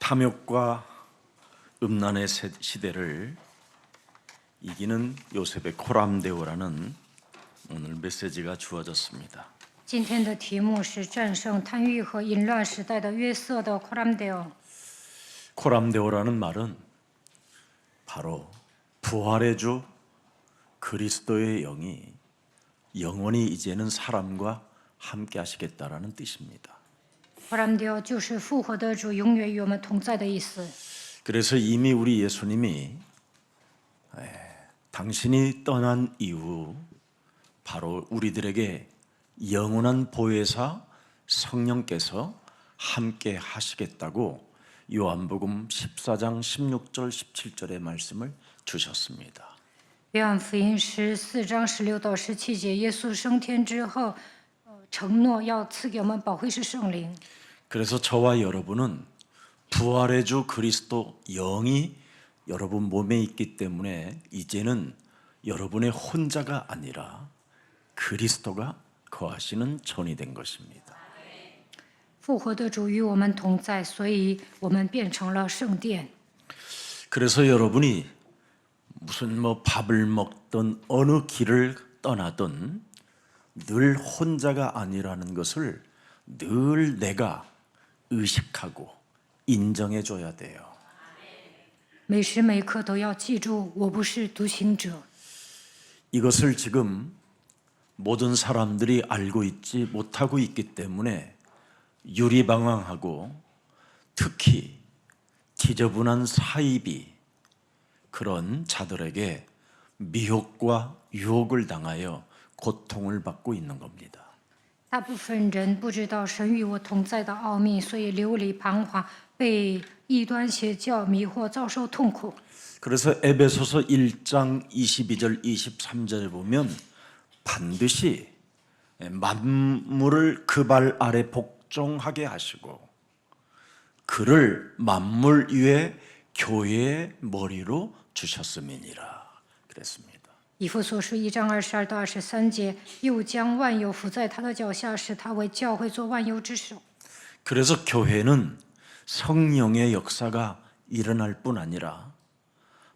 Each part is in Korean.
탐욕과 음란의 시대를 이기는 요셉의 코람데오라는 오늘 메시지가 주어졌습니다. 今天的题目是战胜贪欲和淫乱时代的约瑟的 코람데오。 코람데오라는 말은 바로 부활의 주 그리스도의 영이 영원히 이제는 사람과 함께 하시겠다라는 뜻입니다. 코람데오 就是复活的主永远与我们同在的意思。 그래서 이미 우리 예수님이 당신이 떠난 이후 바로 우리들에게 영원한 보혜사 성령께서 함께 하시겠다고 요한복음 14장 16절 17절의 말씀을 주셨습니다. 约翰福音14章16到17节，耶稣升天之后，承诺要赐给我们保惠师圣灵。 그래서 저와 여러분은 부활의 주 그리스도 영이 여러분 몸에 있기 때문에 이제는 여러분의 혼자가 아니라 그리스도가 거하시는 전이 된 것입니다. 复活的主与我们同在，所以我们变成了圣殿。 그래서 여러분이 무슨 밥을 먹든 어느 길을 떠나든 늘 혼자가 아니라는 것을 늘 내가 의식하고 인정해 줘야 돼요. 每时每刻都要记住，我不是独行者。 이것을 지금 모든 사람들이 알고 있지 못하고 있기 때문에 유리방황하고 특히 지저분한 사입이 그런 자들에게 미혹과 유혹을 당하여 고통을 받고 있는 겁니다. 大部分人不知道神与我同在的奥秘，所以流离彷徨，被异端邪教迷惑，遭受痛苦。 그래서 에베소서 1장 22절 23절에 보면 반드시 만물을 그 발 아래 복종하게 하시고 그를 만물 위에 교회의 머리로 주셨음이니라 그랬습니다. 以弗所书1章22到23节，又将万有伏在他的脚下，使他为教会做万有之首。 그래서 교회는 성령의 역사가 일어날 뿐 아니라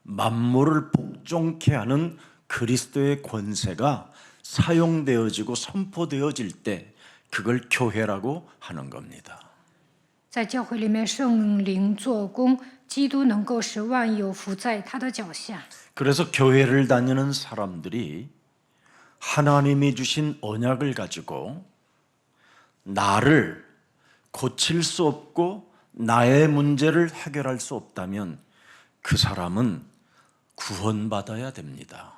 만물을 복종케 하는 그리스도의 권세가 사용되어지고 선포되어질 때 그걸 교회라고 하는 겁니다. 在教会里面，圣灵做工，基督能够使万有伏在他的脚下。 그래서 교회를 다니는 사람들이 하나님이 주신 언약을 가지고 나를 고칠 수 없고 나의 문제를 해결할 수 없다면 그 사람은 구원받아야 됩니다.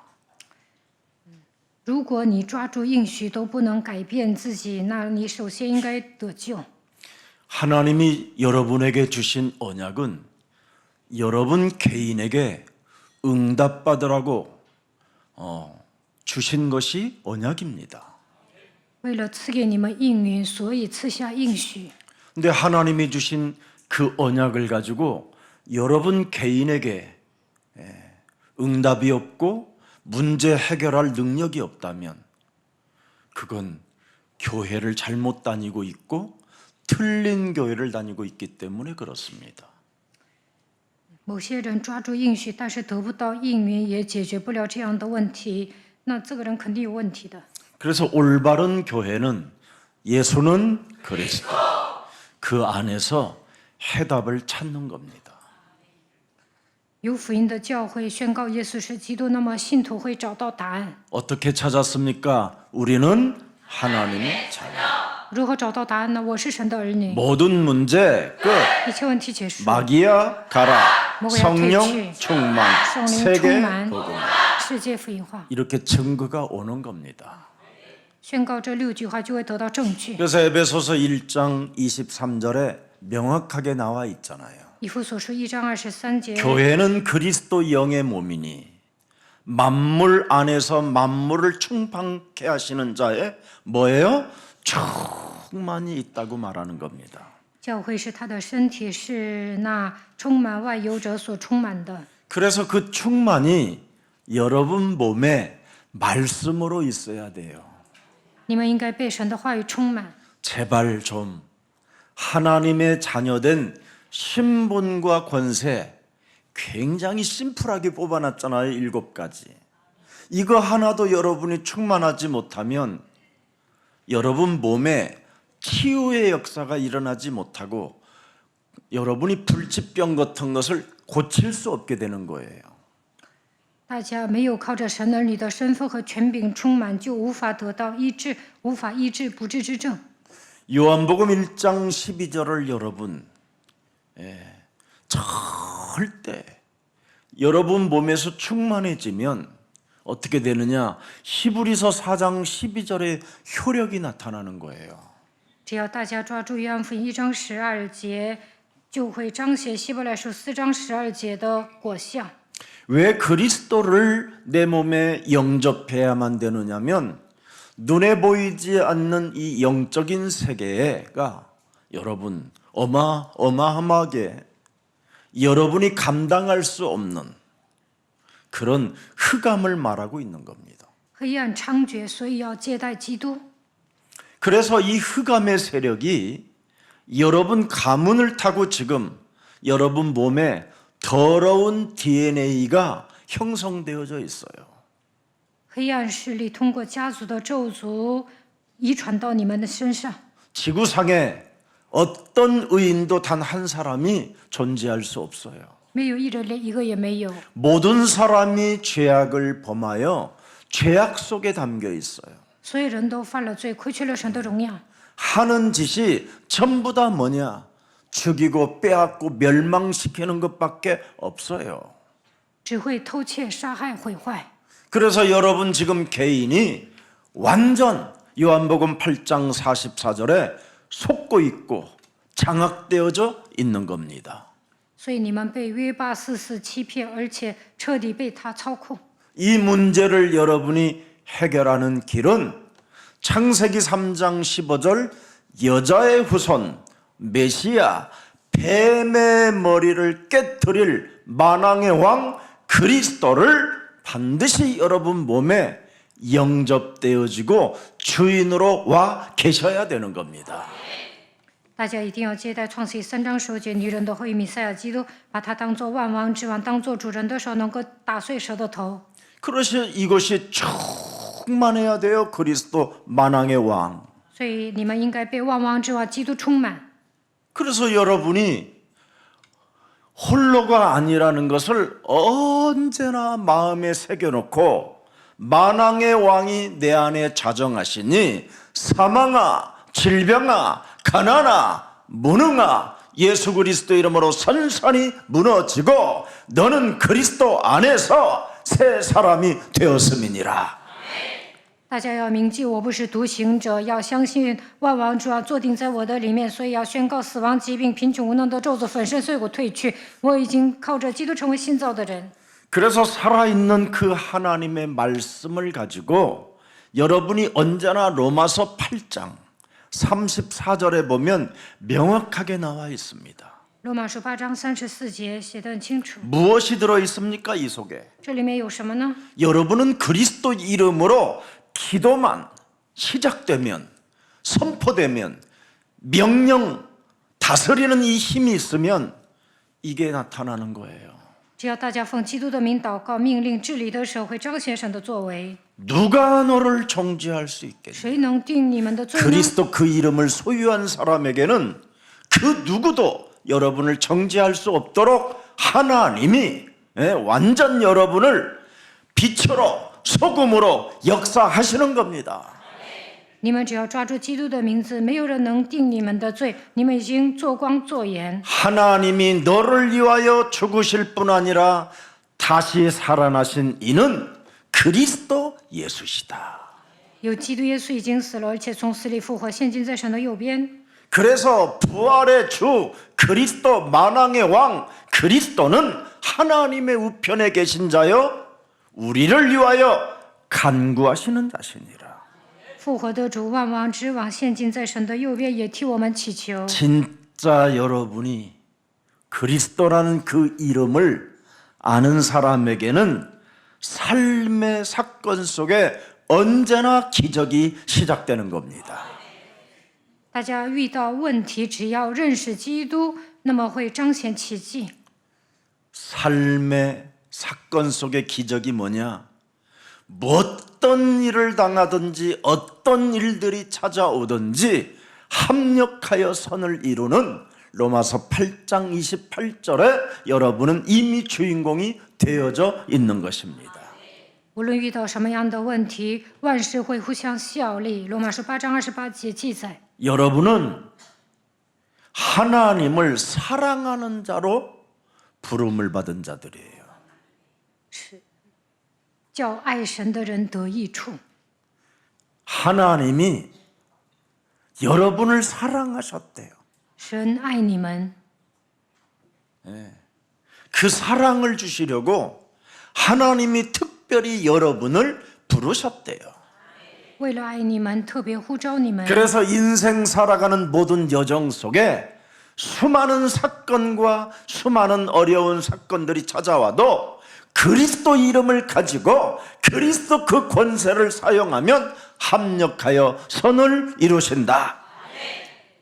如果你抓住应许都不能改变自己，那你首先应该得救。 하나님이 여러분에게 주신 언약은 여러분 개인에게 응답받으라고 주신 것이 언약입니다. 为了赐给你们应允，所以赐下应许。 근데 하나님이 주신 그 언약을 가지고 여러분 개인에게 응답이 없고 문제 해결할 능력이 없다면 그건 교회를 잘못 다니고 있고 틀린 교회를 다니고 있기 때문에 그렇습니다. 某些人抓住应许，但是得不到应允，也解决不了这样的问题，那这个人肯定有问题的。 그래서 올바른 교회는 예수는 그리스도 그 안에서 해답을 찾는 겁니다. 有福音的教会宣告耶稣是基督，那么信徒会找到答案。 어떻게 찾았습니까? 우리는 하나님의 자녀. 如何找到答案呢？我是神的儿女， 모든 문제 끝. 一切问题结束。 마귀야 가라. 뭐가 성령 퇴치. 충만. 성령 세계 충만. 복음. 世界福音化， 이렇게 증거가 오는 겁니다. 宣告这6句话就会得到证据。 그래서 에베소서 1장 23절에 명확하게 나와 있잖아요. 以弗所书1章23节， 교회는 그리스도 영의 몸이니 만물 안에서 만물을 충만케 하시는 자의 뭐예요? 충만이 있다고 말하는 겁니다. 教会是他的身体，是那充满万有者所充满的。 그래서 그 충만이 여러분 몸에 말씀으로 있어야 돼요. 你们应该被神的话语充满。 제발 좀 하나님의 자녀된 신분과 권세 굉장히 심플하게 뽑아놨잖아요. 7가지. 이거 하나도 여러분이 충만하지 못하면 여러분 몸에 치유의 역사가 일어나지 못하고 여러분이 불치병 같은 것을 고칠 수 없게 되는 거예요. 大家没有靠着神儿女的身份和权柄充满，就无法得到医治，无法医治不治之症。 요한복음 1장 12절을 여러분 절대 여러분 몸에서 충만해지면 어떻게 되느냐? 히브리서 4장 12절의 효력이 나타나는 거예요. 只要大家抓住约翰福音1章12节，就会彰显希伯来书4章12节的果效。 왜 그리스도를 내 몸에 영접해야만 되느냐면 눈에 보이지 않는 이 영적인 세계가 여러분 어마어마하게 여러분이 감당할 수 없는 그런 흑암을 말하고 있는 겁니다. 黑暗猖獗，所以要接待基督。 그래서 이 흑암의 세력이 여러분 가문을 타고 지금 여러분 몸에 더러운 DNA가 형성되어져 있어요. 黑暗势力通过家族的咒诅遗传到你们的身上。 지구상에 어떤 의인도 단 한 사람이 존재할 수 없어요. 没有一人，连一个也没有。 모든 사람이 죄악을 범하여 죄악 속에 담겨 있어요. 所有人都犯了罪，亏缺了神的荣耀。 하는 짓이 전부 다 뭐냐? 죽이고 빼앗고 멸망시키는 것밖에 없어요. 只会偷窃、杀害、毁坏。 그래서 여러분 지금 개인이 완전 요한복음 8장 44절에 속고 있고 장악되어져 있는 겁니다. 所以你们被约巴44欺骗，而且彻底被他操控。 이 문제를 여러분이 해결하는 길은 창세기 3장 15절 여자의 후손 메시아 뱀의 머리를 깨뜨릴 만왕의 왕 그리스도를 반드시 여러분 몸에 영접되어지고 주인으로 와 계셔야 되는 겁니다. 大家一定要接待创世记3章19节，女人的后裔弥赛亚基督，把他当作万王之王，当作主人的手，能够打碎蛇的头。 그것이 이것이 충만해야 돼요. 그리스도 만왕의 왕. 所以你们应该被万王之王基督充满。 그래서 여러분이 홀로가 아니라는 것을 언제나 마음에 새겨놓고 만왕의 왕이 내 안에 자정하시니 사망아 질병아 가난아 무능아 예수 그리스도 이름으로 선선히 무너지고 너는 그리스도 안에서 새 사람이 되었음이니라. 大家要铭记，我不是独行者，要相信万王之王坐定在我的里面，所以要宣告死亡、疾病、贫穷、无能的咒诅粉身碎骨退去。我已经靠着基督成为新造的人。 그래서 살아있는 그 하나님의 말씀을 가지고 여러분이 언제나 로마서 8장 34절에 보면 명확하게 나와 있습니다. 罗马书8章34节写得很清楚。 무엇이 들어 있습니까? 이 속에 这里面有什么呢？ 여러분은 그리스도 이름으로 기도만 시작되면 선포되면 명령 다스리는 이 힘이 있으면 이게 나타나는 거예요. 只要大家奉基督的名祷告、命令、治理的时候，会彰显神的作为。 누가 너를 정죄할 수 있겠냐? 谁能定你们的罪呢？ 그리스도 그 이름을 소유한 사람에게는 그 누구도 여러분을 정죄할 수 없도록 하나님이 완전 여러분을 빛으로 소금으로 역사하시는 겁니다. 你们只要抓住基督的名字，没有人能定你们的罪。你们已经做光做盐。 하나님이 너를 위하여 죽으실 뿐 아니라 다시 살아나신 이는 그리스도 예수시다. 有基督耶稣已经死了，而且从死里复活，现今在神的右边。 그래서 부활의 주 그리스도 만왕의 왕 그리스도는 하나님의 우편에 계신 자여 우리를 위하여 간구하시는 자시니라. 复活的主万王之王，现今在神的右边，也替我们祈求。 진짜 여러분이 그리스도라는 그 이름을 아는 사람에게는 삶의 사건 속에 언제나 기적이 시작되는 겁니다. 大家遇到问题，只要认识基督，那么会彰显奇迹。 삶의 사건 속의 기적이 뭐냐? 어떤 일을 당하든지 어떤 일들이 찾아오든지 합력하여 선을 이루는 로마서 8장 28절에 여러분은 이미 주인공이 되어져 있는 것입니다. 无论遇到什么样的问题，万事会互相效力。罗马书8章28节记载， 여러분은 하나님을 사랑하는 자로 부름을 받은 자들이에요. 叫爱神的人得益处。 하나님이 여러분을 사랑하셨대요. 神爱你们， 그 사랑을 주시려고 하나님이 특별히 여러분을 부르셨대요. 为了爱你们，特别呼召你们。 그래서 인생 살아가는 모든 여정 속에 수많은 사건과 수많은 어려운 사건들이 찾아와도 그리스도 이름을 가지고 그리스도 그 권세를 사용하면 합력하여 선을 이루신다.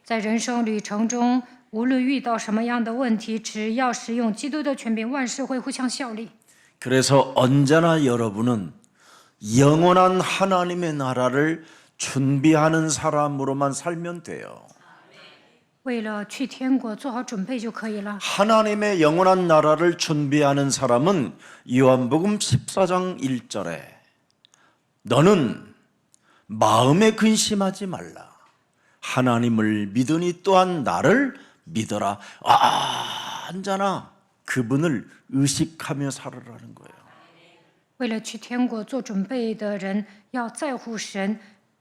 在人生旅程中，无论遇到什么样的问题，只要使用基督的权柄，万事会互相效力。 그래서 언제나 여러분은 영원한 하나님의 나라를 준비하는 사람으로만 살면 돼요. 为了去天国做好准备就可以了。 하나님의 영원한 나라를 준비하는 사람은 요한복음 14장 1절에 너는 마음에 근심하지 말라. 하나님을 믿으니 또한 나를 믿어라. 언제나 그분을 의식하며 살아라는 거예요. 为了去天国做准备的人，要在乎神。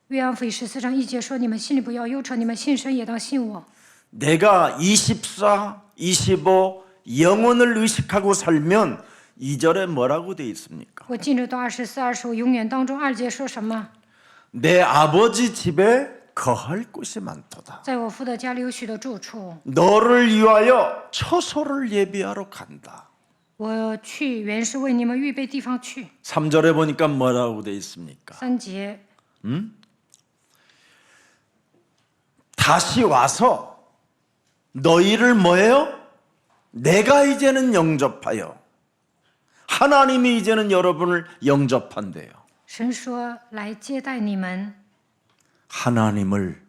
约翰福音14章1节说：“你们心里不要忧愁，你们信神也当信我。” 내가 24, 25 영혼을 의식하고 살면 2절에 뭐라고 돼 있습니까? 我进入到24、25永远当中，2节说什么？ 내 아버지 집에 거할 곳이 많도다. 在我父的家里有许多住处， 너를 위하여 처소를 예비하러 간다. 我去原是为你们预备地方去。 3절에 보니까 뭐라고 돼 있습니까? 3节， 다시 와서 너희를 뭐예요? 내가 이제는 영접하여 하나님이 이제는 여러분을 영접한대요. 神说来接待你们， 하나님을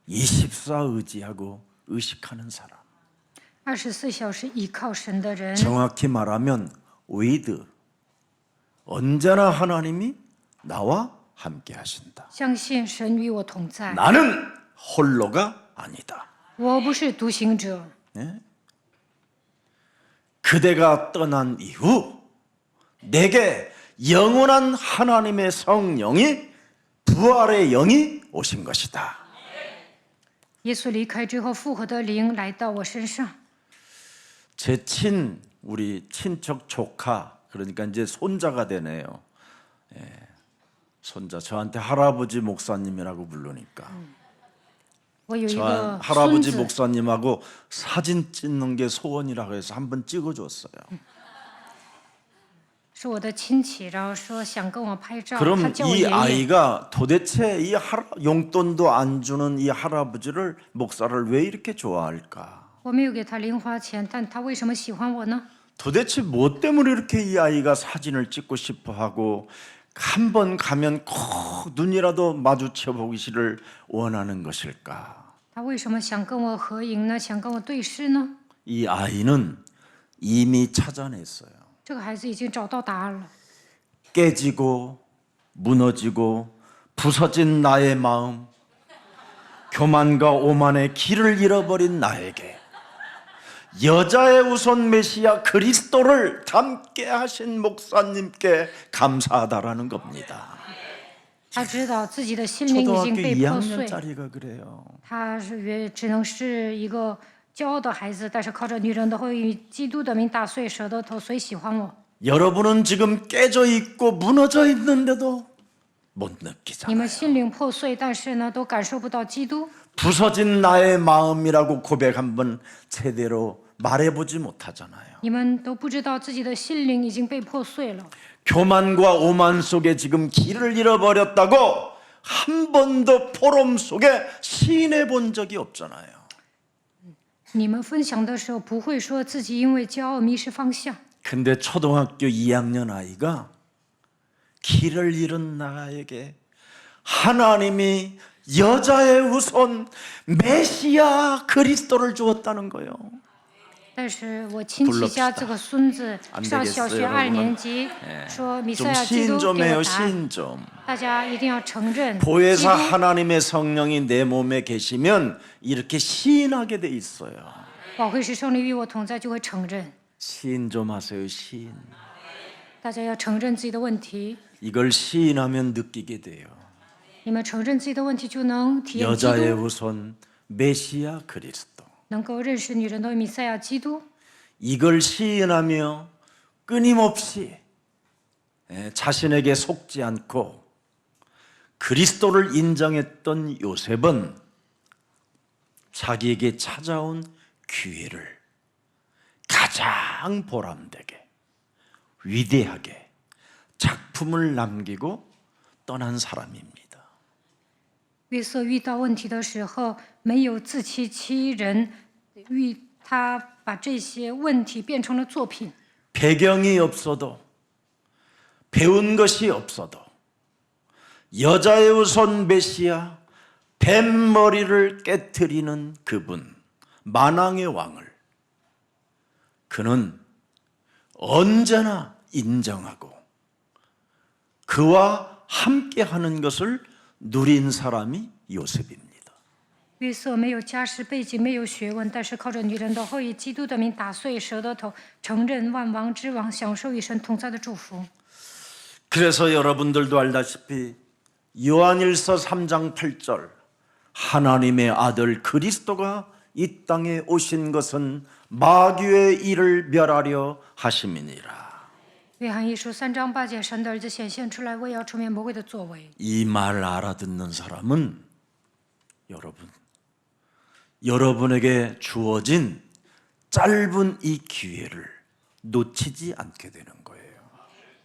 24 의지하고 의식하는 사람. 24小时倚靠神的人， 정확히 말하면 with 언제나 하나님이 나와 함께 하신다. 相信神与我同在。 나는 홀로가 아니다. 我不是独行者， 그대가 떠난 이후 내게 영원한 하나님의 성령이 부활의 영이 오신 것이다. 耶稣离开之后，复活的灵来到我身上。 제 우리 친척 조카 그러니까 이제 손자가 되네요. 손자 저한테 할아버지 목사님이라고 부르니까 我有一 저 个孙 할아버지 子， 목사님하고 사진 찍는 게 소원이라고 해서 한번 찍어줬어요. 是我的亲戚，然后说想跟我拍照，他 그럼 叫我 이 爷爷。 아이가 도대체 이 용돈도 안 주는 이 할아버지를 목사를 왜 이렇게 좋아할까? 我没有给他零花钱，但他为什么喜欢我呢？ 도대체 뭐 때문에 이렇게 이 아이가 사진을 찍고 싶어 하고 한 번 가면 꼭 눈이라도 마주쳐 보기를 원하는 것일까? 他为什么想跟我合影呢？想跟我对视呢？ 이 아이는 이미 찾아냈어요. 这个孩子已经找到答案了。 깨지고 무너지고 부서진 나의 마음, 교만과 오만의 길을 잃어버린 나에게 여자의 우선 메시아 그리스도를 닮게 하신 목사님께 감사하다라는 겁니다. 他知道自己的心灵已经 초등학교 被破碎， 2학년짜리가 그래요. 他是只能是一个骄傲的孩子，但是靠着女人的后裔，基督的名打碎舌头，所以喜欢我。 여러분은 지금 깨져 있고 무너져 있는데도 못 你 느끼잖아요. 们心灵破碎，但是呢，都感受不到基督。 부서진 나의 마음이라고 고백 한번 제대로 말해보지 못하잖아요. 你们都不知道自己的心灵已经被破碎了。 교만과 오만 속에 지금 길을 잃어버렸다고 한 번도 포럼 속에 시인해 본 적이 없잖아요. 你们分享的时候不会说自己因为骄傲迷失方向。 근데 초등학교 2학년 아이가 길을 잃은 나에게 하나님이 여자의 우선 메시아 그리스도를 주었다는 거예요. 但是我亲戚家这个孙子上小学2年级，说弥赛 좀 亚基 시인 督 좀 给 해요, 我答案， 시인 좀. 大家一定要承认，基 보혜사 督 하나님의 성령이 내 몸에 계시면 이렇게 시인하게 돼 있어요. 宝贵是圣灵与我同在，就会承认。 시인 좀 하세요, 시인. 大家要承认自己的问题， 이걸 시인하면 느끼게 돼요. 你们承认自己的问题，就能体验基 여자의 督， 우선 메시아 그리스도. 能够认识女人的弥赛亚基督。 이걸 시인하며 끊임없이 자신에게 속지 않고 그리스도를 인정했던 요셉은 자기에게 찾아온 기회를 가장 보람되게 위대하게 작품을 남기고 떠난 사람입니다. 约瑟遇到问题的时候，没有自欺欺人，他把这些问题变成了作品。 배경이 없어도 배운 것이 없어도 여자의 우선 메시아 뱀머리를 깨트리는 그분 만왕의 왕을 그는 언제나 인정하고 그와 함께하는 것을 누린 사람이 요셉입니다. 约瑟没有家世背景，没有学问，但是靠着女人的后裔基督的名打碎蛇的头，承认万王之王，享受与神同在的祝福。 그래서 여러분들도 알다시피 요한일서 3장 8절 하나님의 아들 그리스도가 이 땅에 오신 것은 마귀의 일을 멸하려 하심이니라. 约翰一书3章8节，神的儿子显现出来，为要除灭魔鬼的作为。 이 말 알아듣는 사람은 여러분에게 주어진 짧은 이 기회를 놓치지 않게 되는 거예요.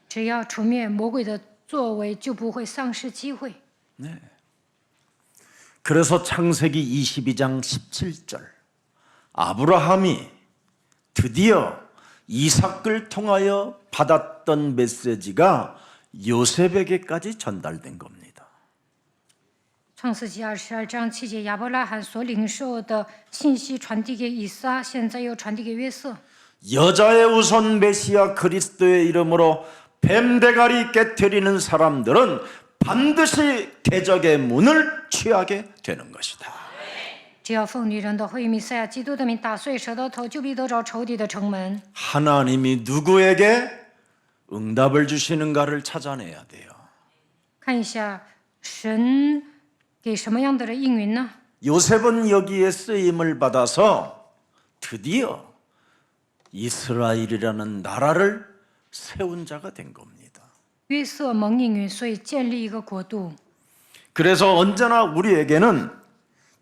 只要除灭魔鬼的作为，就不会丧失机会。 그래서 창세기 22장 17절 아브라함이 드디어 이삭을 통하여 받았던 메시지가 요셉에게까지 전달된 겁니다. 创世纪22章7节，亚伯拉罕所领受的信息传递给以撒，现在又传递给约瑟。 여자의 우선 메시아 그리스도의 이름으로 뱀대가리 깨트리는 사람들은 반드시 대적의 문을 취하게 되는 것이다. 只要奉女人的后裔弥赛亚基督的名打碎蛇的头，就必得着仇敌的城门。 하나님이 누구에게 응답을 주시는가를 찾아내야 돼요. 看一下神给什么样的人应允呢？ 요셉은 여기에 쓰임을 받아서 드디어 이스라엘이라는 나라를 세운 자가 된 겁니다. 约瑟蒙应允，所以建立一个国度。 그래서 언제나 우리에게는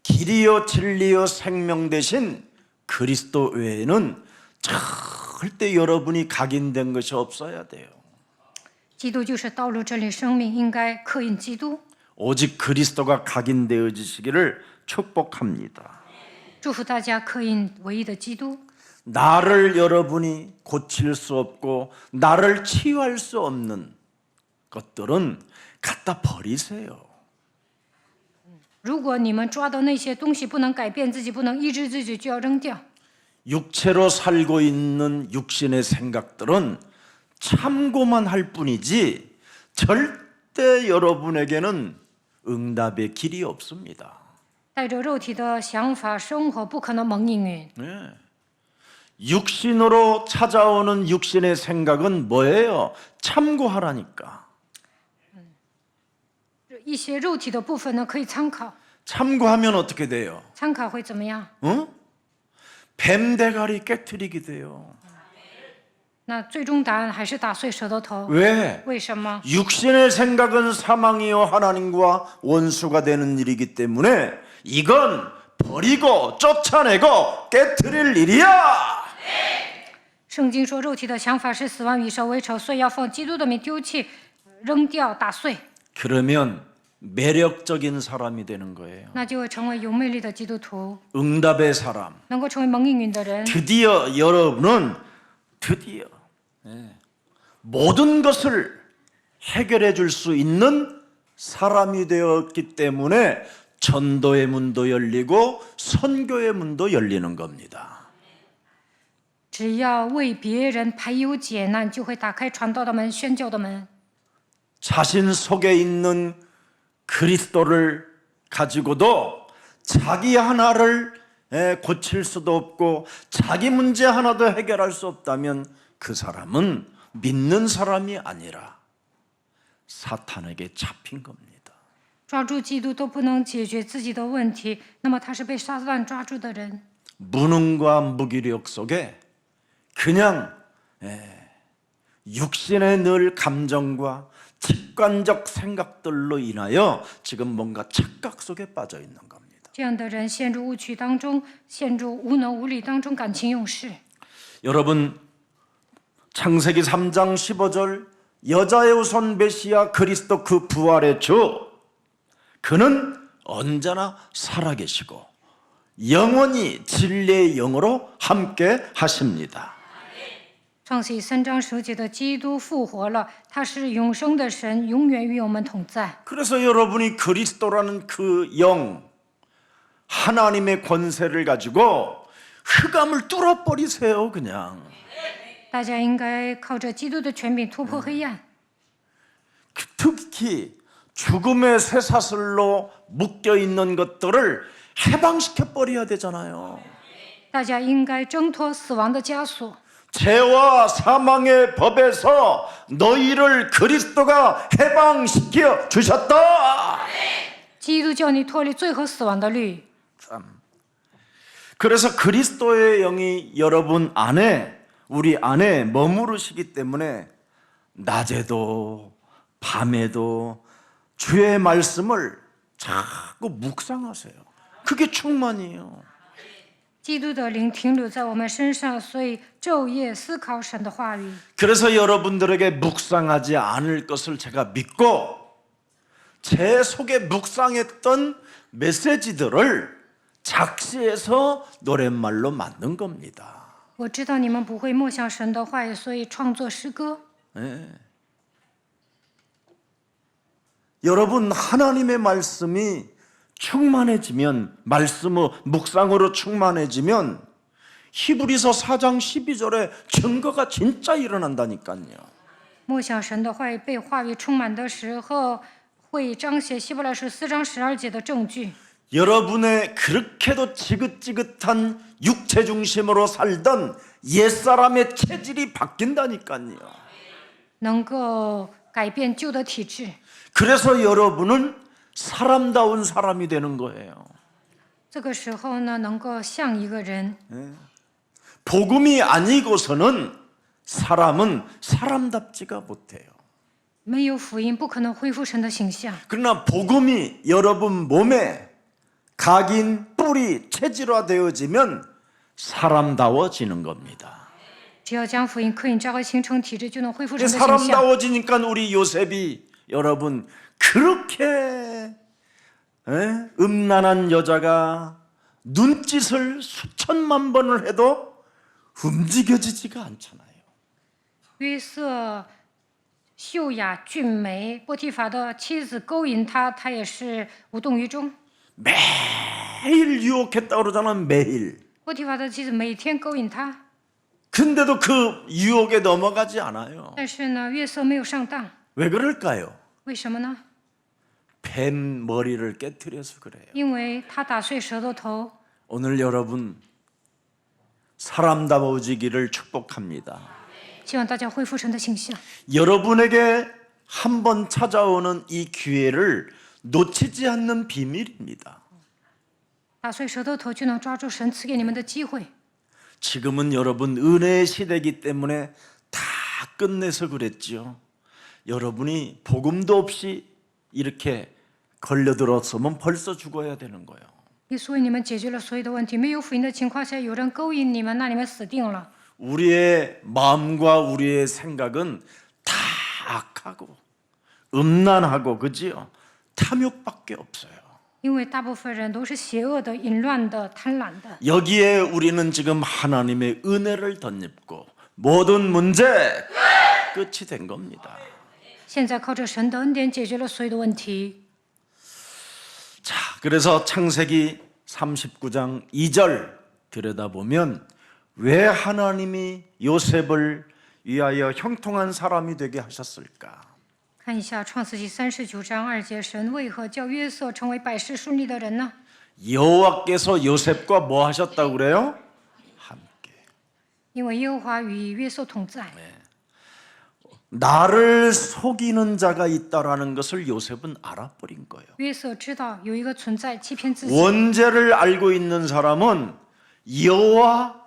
길이요 진리요 생명 대신 그리스도 외에는 절대 여러분이 각인된 것이 없어야 돼요. 基督就是道路、真理、生命，应该刻印基督。 오직 그리스도가 각인되어지시기를 축복합니다. 祝福大家刻印唯一的基督。 나를 여러분이 고칠 수 없고 나를 치유할 수 없는 것들은 갖다 버리세요. 如果你们抓到那些东西不能改变自己、不能医治自己，就要扔掉。 육체로 살고 있는 육신의 생각들은 참고만 할 뿐이지 절대 여러분에게는 응답의 길이 없습니다. 带着肉体的想法生活，不可能蒙应允。 네. 육신으로 찾아오는 육신의 생각은 뭐예요? 참고하라니까. 一些肉体的部分呢，可以参考， 참고하면 어떻게 돼요? 参考会怎么样？ 어? 뱀 대가리 깨트리게 돼요. 那最终答案还是打碎蛇的头。 왜? 为什么？ 육신의 생각은 사망이요 하나님과 원수가 되는 일이기 때문에 이건 버리고 쫓아내고 깨트릴 일이야. 圣经说，肉体的想法是死亡，与神为仇，所以要奉基督的名丢弃、扔掉、打碎。 그러면 매력적인 사람이 되는 거예요. 那就会成为有魅力的基督徒， 응답의 사람. 能够成为蒙应允的人。 드디어 여러분은 드디어 모든 것을 해결해 줄 수 있는 사람이 되었기 때문에 전도의 문도 열리고 선교의 문도 열리는 겁니다. 只要为别人排忧解难，就会打开传道的门、宣教的门。 자신 속에 있는 그리스도를 가지고도 자기 하나를 고칠 수도 없고 자기 문제 하나도 해결할 수 없다면 그 사람은 믿는 사람이 아니라 사탄에게 잡힌 겁니다. 抓住基督都不能解决自己的问题，那么他是被撒旦抓住的人。 무능과 무기력 속에 그냥 육신의 늘 감정과 직관적 생각들로 인하여 지금 뭔가 착각 속에 빠져 있는 겁니다. 这样的人陷入误区当中，陷入无能无力当中，感情用事。 여러분 창세기 3장 15절 여자의 우선 메시아 그리스도 그 부활의 주 그는 언제나 살아계시고 영원히 진리의 영으로 함께 하십니다. 创世3章10节的基督复活了，他是永生的神，永远与我们同在。 그래서 여러분이 그리스도라는 그 영 하나님의 권세를 가지고 흑암을 뚫어버리세요. 그냥 大家应该靠着基督的权柄突破黑暗， 특히 죽음의 쇠사슬로 묶여있는 것들을 해방시켜 버려야 되잖아요. 大家应该挣脱死亡的枷锁。 죄와 사망의 법에서 너희를 그리스도가 해방시켜 주셨다. 基督叫你脱离罪和死亡的律。 그래서 그리스도의 영이 여러분 안에 우리 안에 머무르시기 때문에 낮에도 밤에도 주의 말씀을 자꾸 묵상하세요. 그게 충만이에요. 基督的灵停留在我们身上，所以昼夜思考神的话语。 그래서 여러분들에게 묵상하지 않을 것을 제가 믿고 제 속에 묵상했던 메시지들을 작시해서 노랫말로 만든 겁니다. 我知道你们不会默想神的话语，所以创作诗歌。 여러분 하나님의 말씀이 충만해지면 말씀의 묵상으로 충만해지면 히브리서 4장 12절에 증거가 진짜 일어난다니까요. 默想神的话语，被话语充满的时候，会彰显希伯来书4章12节的证据。 여러분의 그렇게도 지긋지긋한 육체 중심으로 살던 옛사람의 체질이 바뀐다니까요. 能够改变旧的体质。 그래서 여러분은 사람다운 사람이 되는 거예요. 这个时候呢，能够像一个人。 복음이 아니고서는 사람은 사람답지가 못해요. 没有福音，不可能恢复神的形象。 그러나 복음이 여러분 몸에 각인, 뿌리, 체질화되어지면 사람다워지는 겁니다. 只要将福音刻印扎根形成体质，就能恢复神的形象。 사람다워지니까 우리 요셉이 여러분 그렇게 음란한 여자가 눈짓을 수천만 번을 해도 움직여지지가 않잖아요. 约瑟秀雅俊美，波提法的妻子勾引他，他也是无动于衷。 매일 유혹했다 그러잖아. 매일. 波提法的妻子每天勾引他， 근데도 그 유혹에 넘어가지 않아요. 但是呢，约瑟没有上当， 왜 그럴까요? 为什么呢？ 뱀 머리를 깨트려서 그래요. 因为他打碎舌头头。 오늘 여러분 사람다워지기를 축복합니다. 希望大家恢复神的形象。 여러분에게 한 번 찾아오는 이 기회를 놓치지 않는 비밀입니다. 打碎舌头头，就能抓住神赐给你们的机会。 지금은 여러분 은혜의 시대이기 때문에 다 끝내서 그랬죠. 여러분이 복음도 없이 이렇게 걸려들었으면 벌써 죽어야 되는 거예요. 耶稣为你们解决了所有的问题，没有福音的情况下，有人勾引你们，那你们死定了。 우리의 마음과 우리의 생각은 다 악하고 음란하고 그지요? 탐욕밖에 없어요. 因为大部分人都是邪恶的、淫乱的、贪婪的。 여기에 우리는 지금 하나님의 은혜를 덧입고 모든 문제 끝이 된 겁니다. 现在靠着神的恩典解决了所有的问题。 자, 그래서 창세기 39장 2절 들여다보면 왜 하나님이 요셉을 위하여 형통한 사람이 되게 하셨을까? 看一下创世纪39章2节，神为何叫约瑟成为百事顺利的人呢？ 여호와께서 요셉과 뭐 하셨다고 그래요? 함께. 因为耶和华与约瑟同在。 나를 속이는 자가 있다라는 것을 요셉은 알아버린 거예요. 约瑟知道有一个存在欺骗自己。 원죄를 알고 있는 사람은 여호와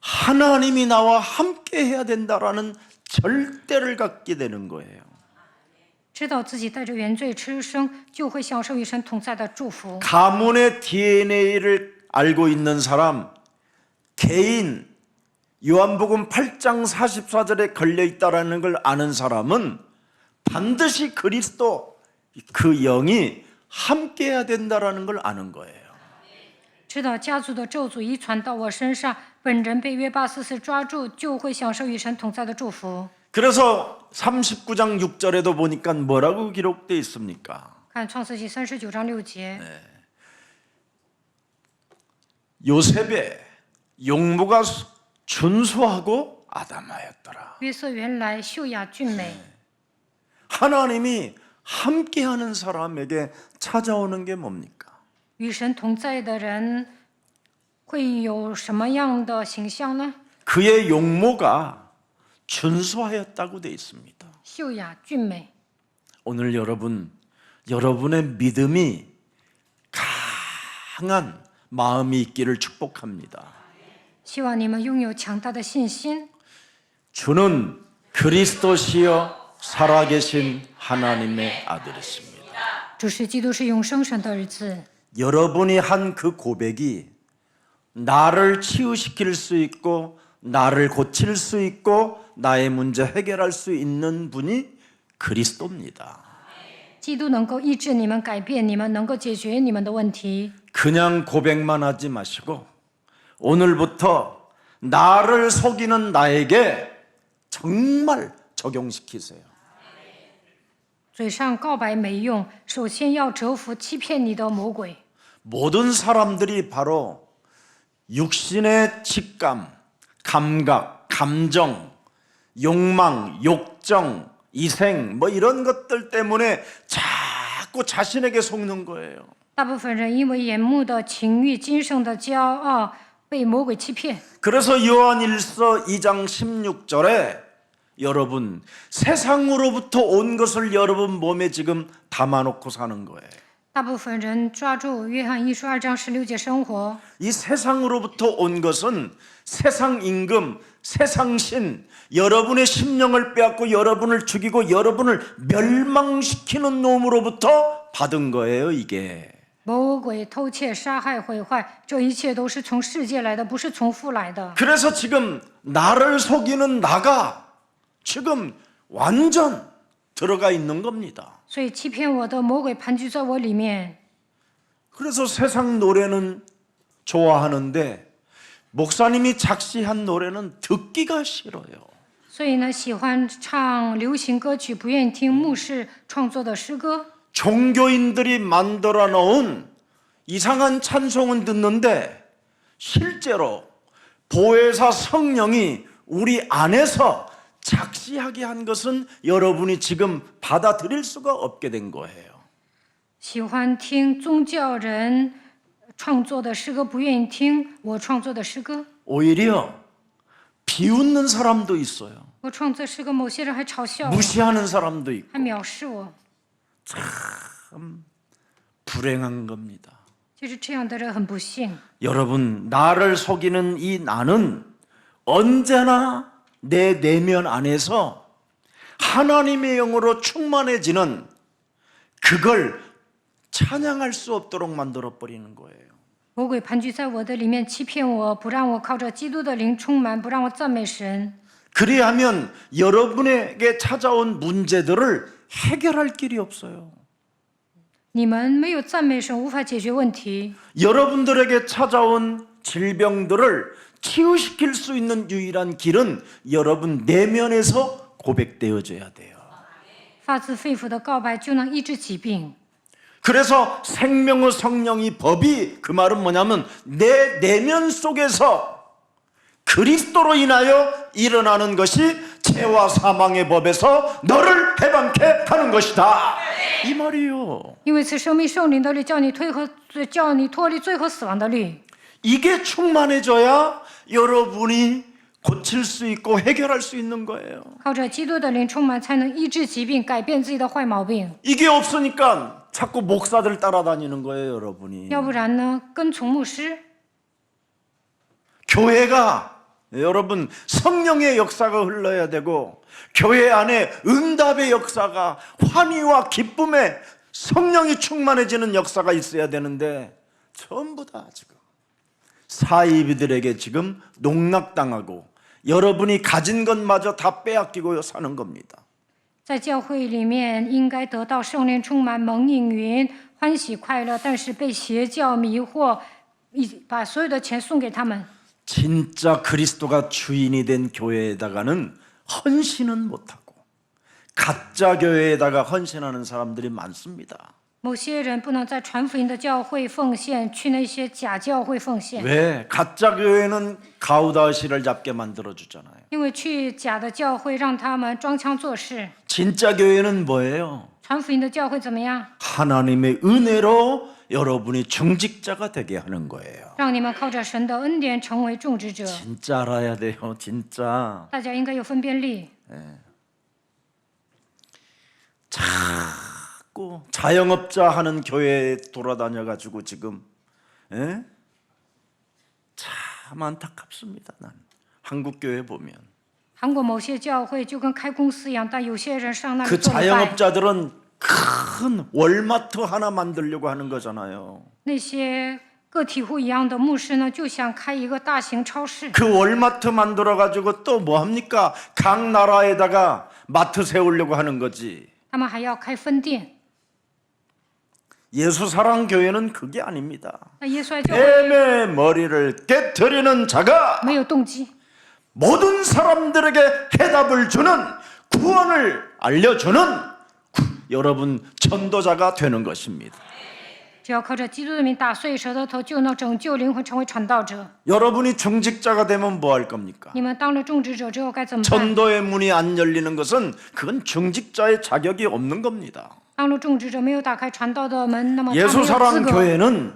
하나님이 나와 함께 해야 된다라는 절대를 갖게 되는 거예요. 知道自己带着原罪吃生，就会享受与神同在的祝福。 가문의 DNA를 알고 있는 사람, 개인 요한복음 8장 44절에 걸려 있다라는 걸 아는 사람은 반드시 그리스도 그 영이 함께 해야 된다라는 걸 아는 거예요. 知道家族的咒诅遗传到我身上，本人被约巴斯斯抓住，就会享受与神同在的祝福。 그래서 39장 6절에도 보니까 뭐라고 기록되어 있습니까? 看创世纪39章6节， 요셉의 용모가 준수하고 아담하였더라. 约瑟原来秀雅俊美， 하나님이 함께하는 사람에게 찾아오는 게 뭡니까? 与神同在的人会有什么样的形象呢？ 그의 용모가 준수하였다고 되어 있습니다. 秀雅俊美。 오늘 여러분의 믿음이 강한 마음이 있기를 축복합니다. 希望你们拥有强大的信心。 주는 그리스도시여 살아계신 하나님의 아들이십니다. 主是基督，是永生神的儿子。 여러분이 한 그 고백이 나를 치유시킬 수 있고 나를 고칠 수 있고 나의 문제 해결할 수 있는 분이 그리스도입니다. 基督能够医治你们、改变你们，能够解决你们的问题。 그냥 고백만 하지 마시고 오늘부터 나를 속이는 나에게 정말 적용시키세요. 嘴上告白没用，首先要折服欺骗你的魔鬼。 모든 사람들이 바로 육신의 직감, 감각, 감정, 욕망, 욕정, 이생 뭐 이런 것들 때문에 자꾸 자신에게 속는 거예요. 大部分人因为眼目的情欲、今生的骄傲，被魔鬼欺骗。 그래서 요한일서 2장 16절에 여러분 세상으로부터 온 것을 여러분 몸에 지금 담아놓고 사는 거예요. 大部分人抓住约翰一书2章16节生活。 이 세상으로부터 온 것은 세상 임금, 세상 신, 여러분의 심령을 빼앗고 여러분을 죽이고 여러분을 멸망시키는 놈으로부터 받은 거예요, 이게. 魔鬼偷窃、杀害、毁坏，这一切都是从世界来的，不是从父来的。 그래서 지금 나를 속이는 나가 지금 완전 들어가 있는 겁니다. 所以欺骗我的魔鬼盘踞在我里面。 그래서 세상 노래는 좋아하는데 목사님이 작시한 노래는 듣기가 싫어요. 所以呢，喜欢唱流行歌曲，不愿意听牧师创作的诗歌。 종교인들이 만들어 놓은 이상한 찬송은 듣는데 실제로 보혜사 성령이 우리 안에서 작시하게 한 것은 여러분이 지금 받아들일 수가 없게 된 거예요. 喜欢听宗教人创作的诗歌，不愿意听我创作的诗歌。 오히려 비웃는 사람도 있어요. 我创作诗歌，某些人还嘲笑我， 무시하는 사람도 있고 还藐视我。 불행한 겁니다. 就是这样的人很不幸。 여러분, 나를 속이는 이 나는 언제나 내 내면 안에서 하나님의 영으로 충만해지는 그걸 찬양할 수 없도록 만들어 버리는 거예요. 魔鬼盘踞在我的里面，欺骗我，不让我靠着基督的灵充满，不让我赞美神。 그리하면 여러분에게 찾아온 문제들을 해결할 길이 없어요. 你们没有赞美神，无法解决问题。 여러분들에게 찾아온 질병들을 치유시킬 수 있는 유일한 길은 여러분 내면에서 고백되어져야 돼요. 发自肺腑的告白就能医治疾病。 그래서 생명의 성령이 법이 그 말은 뭐냐면 내 내면 속에서 그리스도로 인하여 일어나는 것이 죄와 사망의 법에서 너를 해방케 하는 것이다. 이 말이요. 因为此生命圣灵的律叫你脱离罪和死亡的律。 이게 충만해져야 여러분이 고칠 수 있고 해결할 수 있는 거예요. 靠着基督的灵充满，才能医治疾病，改变自己的坏毛病。 이게 없으니까 자꾸 목사들 따라다니는 거예요, 여러분이. 要不然呢，跟从牧师。 교회가 여러분 성령의 역사가 흘러야 되고 교회 안에 응답의 역사가 환희와 기쁨의 성령이 충만해지는 역사가 있어야 되는데 전부 다 지금 사이비들에게 지금 농락당하고 여러분이 가진 것마저 다 빼앗기고 사는 겁니다. 在教会里面应该得到圣灵充满、蒙应允、欢喜快乐，但是被邪教迷惑，把所有的钱送给他们。 진짜 그리스도가 주인이 된 교회에다가는 헌신은 못하고 가짜 교회에다가 헌신하는 사람들이 많습니다. 某些人不能在传福音的教会奉献，去那些假教会奉献。 왜? 가짜 교회는 가우다시를 잡게 만들어주잖아요. 因为去假的教会让他们装腔作势。 진짜 교회는 뭐예요? 传福音的教会怎么样？ 하나님의 은혜로 여러분이 중직자가 되게 하는 거예요. 让你们靠着神的恩典成为种植者。 진짜 알아야 돼요. 진짜. 大家应该有分辨力。 자꾸 자영업자 하는 교회에 돌아다녀가지고 지금 참 안타깝습니다. 난 한국 교회 보면 韩国某些教会就跟开公司一样，但有些人上那里 그 做礼拜。 자영업자들은 큰 월마트 하나 만들려고 하는 거잖아요. 那些个体户一样的牧师呢，就想开一个大型超市。 그 월마트 만들어 가지고 또 뭐 합니까? 각 나라에다가 마트 세우려고 하는 거지. 他们还要开分店。 예수 사랑 교회는 그게 아닙니다. 那耶稣爱教会 뱀의 머리를 깨트리는 자가 没有动机， 모든 사람들에게 해답을 주는 구원을 알려주는 여러분 전도자가 되는 것입니다. 只要靠着基督的名打碎蛇的头，就能拯救灵魂，成为传道者。 여러분이 중직자가 되면 뭐 할 겁니까? 你们当了种植者之后该怎么办？ 전도의 문이 안 열리는 것은 그건 중직자의 자격이 없는 겁니다. 当了种植者没有打开传道的门，那么他没有 예수 资 사랑 格。 교회는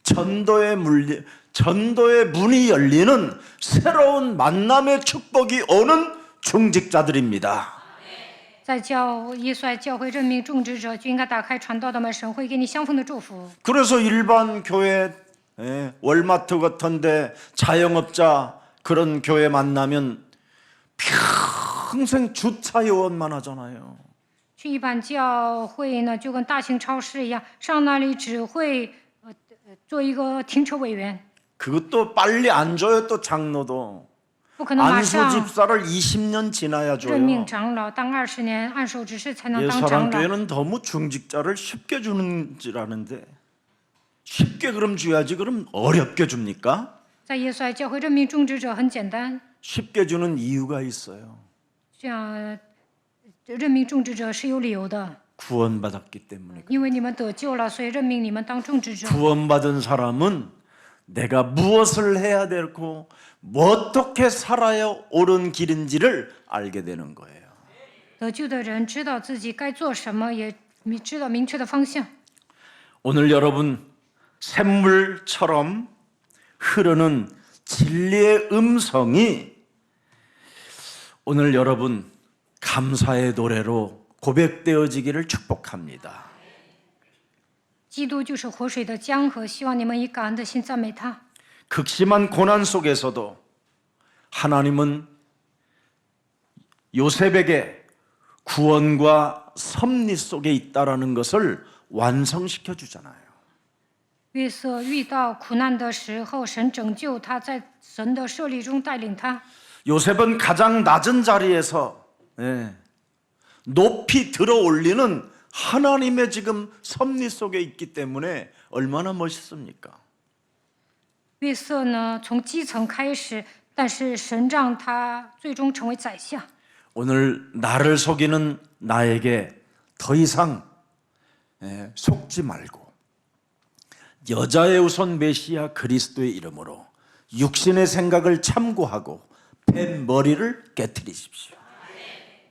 전도의 문이 열리는 새로운 만남의 축복이 오는 중직자들입니다. 在耶稣爱教会任命种植者，就应该打开传道的门，神会给你相逢的祝福。 그래서 일반 교회, 월마트 같은데 자영업자 그런 교회 만나면 평생 주차 요원만 하잖아요. 去一般教会呢，就跟大型超市一样，上那里只会做一个停车委员， 그것도 빨리 안 줘요. 또 장로도 不可能马 안수 上 집사를 20년 지나야 任 줘요. 命长老，当20年按手执事才能 예수 当 사랑 长老。 교회는 너무 중직자를 쉽게 주는 줄 아는데 쉽게 그럼 줘야지 그럼 어렵게 줍니까? 在耶稣爱教会任命种植者很简单， 쉽게 주는 이유가 있어요. 这样任命种植者是有理由的， 구원받았기 때문에. 因为你们得救了，所以任命你们当种植者。 구원받은 사람은 내가 무엇을 해야 되고 어떻게 살아야 옳은 길인지를 알게 되는 거예요. 得救的人知道自己该做什么，也知道明确的方向。 오늘 여러분 샘물처럼 흐르는 진리의 음성이 오늘 여러분 감사의 노래로 고백되어지기를 축복합니다. 基督就是活水的江河，希望你们以感恩的心赞美他。 극심한 고난 속에서도 하나님은 요셉에게 구원과 섭리 속에 있다라는 것을 완성시켜 주잖아요. 约瑟遇到苦难的时候，神拯救他，在神的设立中带领他。 요셉은 가장 낮은 자리에서 높이 들어 올리는 하나님의 지금 섭리 속에 있기 때문에 얼마나 멋있습니까? 约瑟呢，从基层开始，但是神让他最终成为宰相。 오늘 나를 속이는 나에게 더 이상 속지 말고 여자의 우선 메시아 그리스도의 이름으로 육신의 생각을 참고하고 뱀 머리를 깨트리십시오.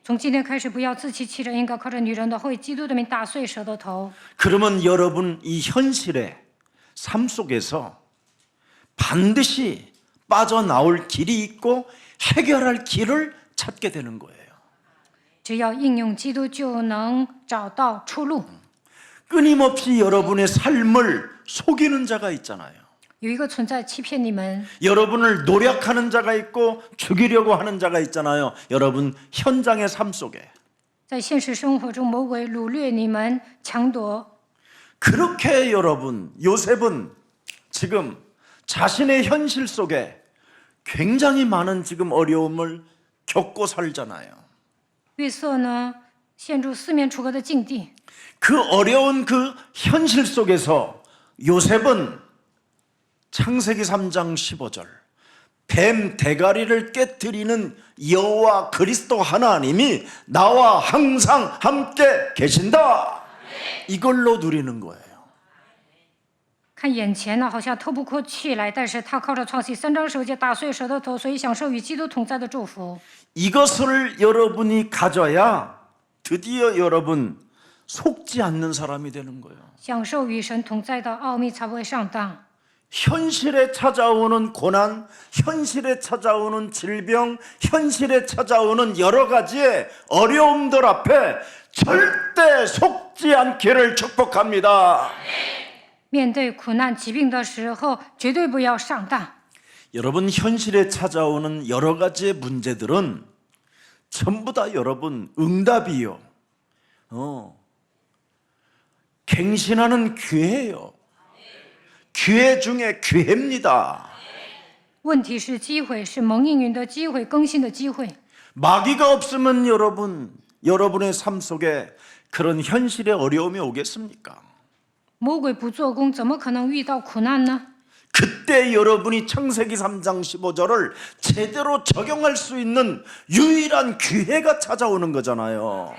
从今天开始，不要自欺欺人，应该靠着女人的后裔基督的名打碎蛇的头。 그러면 여러분 이 현실의 삶 속에서 반드시 빠져나올 길이 있고 해결할 길을 찾게 되는 거예요. 只要应用基督，就能找到出路。 끊임없이 여러분의 삶을 속이는 자가 있잖아요. 有一个存在欺骗你们， 여러분을 노력하는 자가 있고 죽이려고 하는 자가 있잖아요. 여러분 현장의 삶 속에 在现实生活中，魔鬼掳掠你们，抢夺。 그렇게 여러분 요셉은 지금 자신의 현실 속에 굉장히 많은 지금 어려움을 겪고 살잖아요. 约瑟呢，陷入四面楚歌的境地。 그 어려운 그 현실 속에서 요셉은 창세기 3장 15절 뱀 대가리를 깨뜨리는 여호와 그리스도 하나님이 나와 항상 함께 계신다. 이걸로 누리는 거예요. 看眼前呢，好像透不过气来，但是他靠着创世3章10节打碎蛇的头，所以享受与基督同在的祝福。 이것을 여러분이 가져야 드디어 여러분 속지 않는 사람이 되는 거예요. 享受与神同在的奥秘，才不会上当。 현실에 찾아오는 고난, 현실에 찾아오는 질병, 현실에 찾아오는 여러 가지의 어려움들 앞에 절대 속지 않기를 축복합니다. 面对苦难、疾病的时候，绝对不要上当。 여러분 현실에 찾아오는 여러 가지의 문제들은 전부 다 여러분 응답이요. 갱신하는 기회예요. 기회 중에 기회입니다. 问题是机会，是蒙应允的机会，更新的机会。 마귀가 없으면 여러분의 삶 속에 그런 현실의 어려움이 오겠습니까? 魔鬼不做工，怎么可能遇到苦难呢？ 그때 여러분이 창세기 3장 15절을 제대로 적용할 수 있는 유일한 기회가 찾아오는 거잖아요.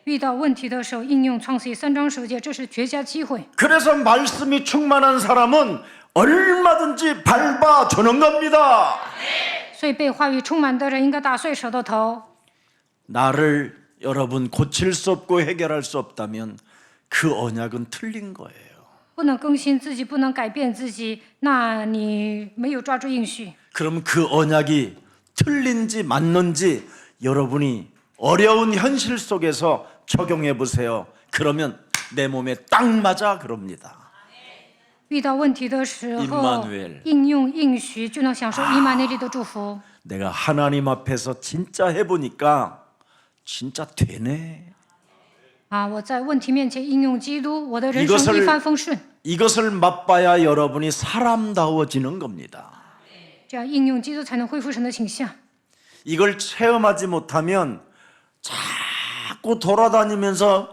遇到问题的时候，应用创世3章10节，这是绝佳机会。 그래서 말씀이 충만한 사람은 얼마든지 밟아주는 겁니다. 所以被话语充满的人，应该打碎蛇的头。 나를 여러분 고칠 수 없고 해결할 수 없다면 그 언약은 틀린 거예요. 不能更新自己，不能改变自己，那你没有抓住应许。 그럼 그 언약이 틀린지 맞는지 여러분이 어려운 현실 속에서 적용해 보세요. 그러면 내 몸에 딱 맞아 그럽니다. 遇到问题的时候 임마누엘 ，应用应许就能享受以马内利的祝福。 내가 하나님 앞에서 진짜 해보니까 진짜 되네. 我在问题面前应用基督，我的人 이것을 生一帆风顺。 이것을 맛봐야 여러분이 사람다워지는 겁니다. 这样应用基督，才能恢复神的形象。 이걸 체험하지 못하면 자꾸 돌아다니면서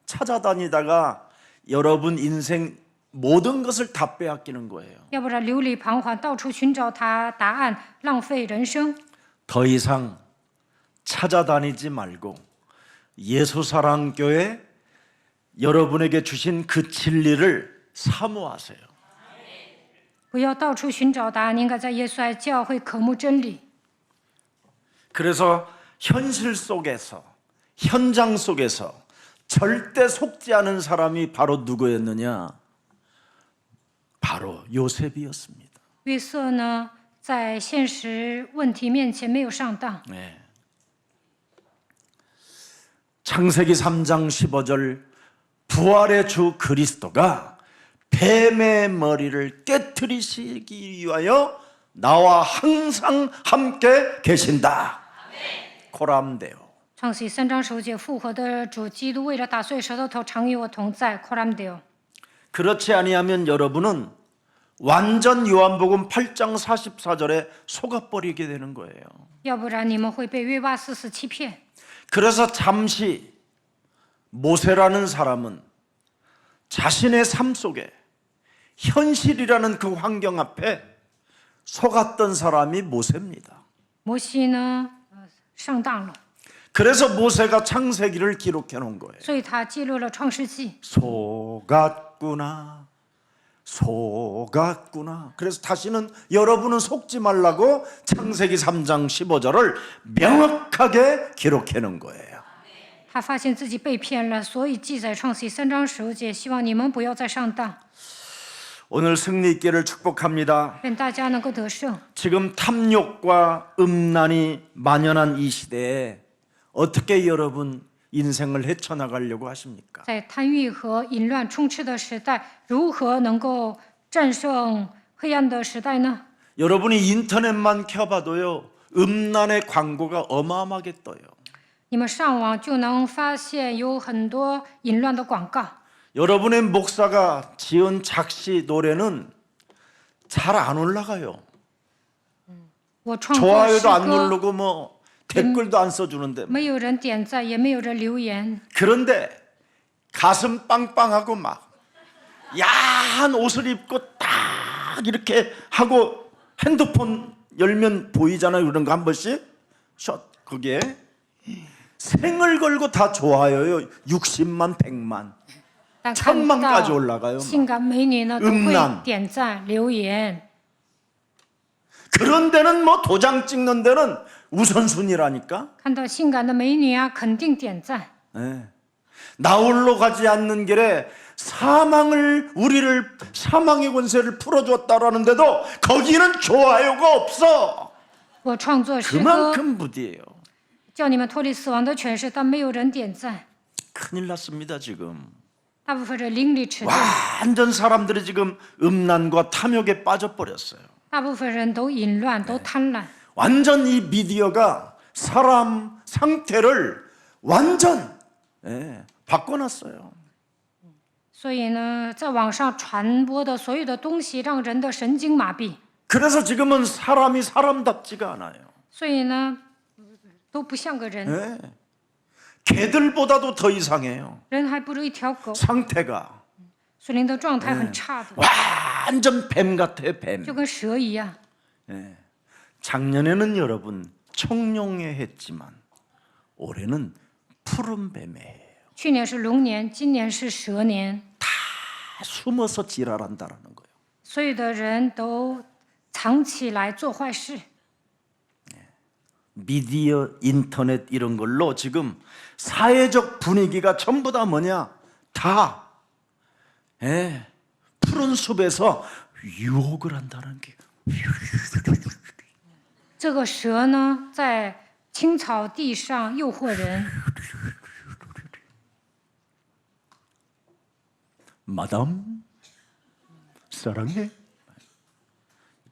찾아다니다가 여러분 인생 모든 것을 다 빼앗기는 거예요. 要不然流离彷徨，到处寻找答案，浪费人生。 더 이상 찾아다니지 말고 예수사랑교회 여러분에게 주신 그 진리를 사모하세요. 不要到处寻找答案，你应该在耶稣爱教会渴慕真理。 그래서 현실 속에서 현장 속에서 절대 속지 않은 사람이 바로 누구였느냐? 바로 요셉이었습니다. 约瑟呢，在现实问题面前没有上当。 네. 창세기 3장 15절 부활의 주 그리스도가 뱀의 머리를 깨트리시기 위하여 나와 항상 함께 계신다. 코람데오. 创世3章10节，复活的主基督为了打碎舌头头，常与我同在。코람데오。 그렇지 아니하면 여러분은 완전 요한복음 8장 44절에 속아버리게 되는 거예요. 要不然你们会被约巴44欺骗。 그래서 잠시 모세라는 사람은 자신의 삶 속에 현실이라는 그 환경 앞에 속았던 사람이 모세입니다. 摩西呢，上当了， 그래서 모세가 창세기를 기록해 놓은 거예요. 所以他记录了创世纪。 속았구나, 속았구나. 그래서 다시는 여러분은 속지 말라고 창세기 3장 15절을 명확하게 기록해 놓은 거예요. 他发现自己被骗了，所以记载创世纪3章15节，希望你们不要再上当， 오늘 승리 있기를 축복합니다. 愿大家能够得胜。 지금 탐욕과 음란이 만연한 이 시대에 어떻게 여러분 인생을 헤쳐나가려고 하십니까? 在贪欲和淫乱充斥的时代，如何能够战胜黑暗的时代呢？ 여러분이 인터넷만 켜봐도요, 음란의 광고가 어마어마하게 떠요. 你们上网就能发现有很多淫乱的广告。 여러분의 목사가 지은 작시 노래는 잘 안 올라가요. 我创作诗 좋아요도 안 歌， 누르고 뭐 댓글도 안 써주는데 没有人点赞，也没有人留言。 그런데 가슴 빵빵하고 막 야한 옷을 입고 딱 이렇게 하고 핸드폰 열면 보이잖아요. 그런 거 한 번씩 숏 거기에 생을 걸고 다 좋아요요. 60만 100만 但看 천만까지 到 올라가요. 性感美女呢，都会 음란 点赞留言。 그런 데는 뭐 도장 찍는 데는 우선순위라니까. 看到性感的美女啊，肯定点赞。 네. 나홀로 가지 않는 길에 우리를 사망의 권세를 풀어줬다라는데도 거기는 좋아요가 없어. 我创作诗歌， 그만큼 무디예요. 叫你们脱离死亡的权势，但没有人点赞。 큰일 났습니다 지금. 大部分人灵里迟钝， 완전 사람들이 지금 음란과 탐욕에 빠져버렸어요. 大部分人都淫乱，都贪婪。 완전 이 미디어가 사람 상태를 완전 바꿔놨어요. 所以呢，在网上传播的所有的东西，让人的神经麻痹。 그래서 지금은 사람이 사람답지가 않아요. 所以呢，都不像个人， 네. 개들보다도 더 이상해요. 人还不如一条狗。 상태가 属灵的状态很差的， 완전 뱀 같아요. 뱀. 就跟蛇一样。 작년에는 여러분 청룡회 했지만 올해는 푸른 뱀이에요. 去年是龙年，今年是蛇年， 다 숨어서 지랄한다라는 거예요. 所有的人都藏起来做坏事。 미디어, 인터넷 이런 걸로 지금 사회적 분위기가 전부 다 뭐냐? 다 푸른 숲에서 유혹을 한다는 게. 这个蛇呢，在青草地上诱惑人。 마담 사랑해.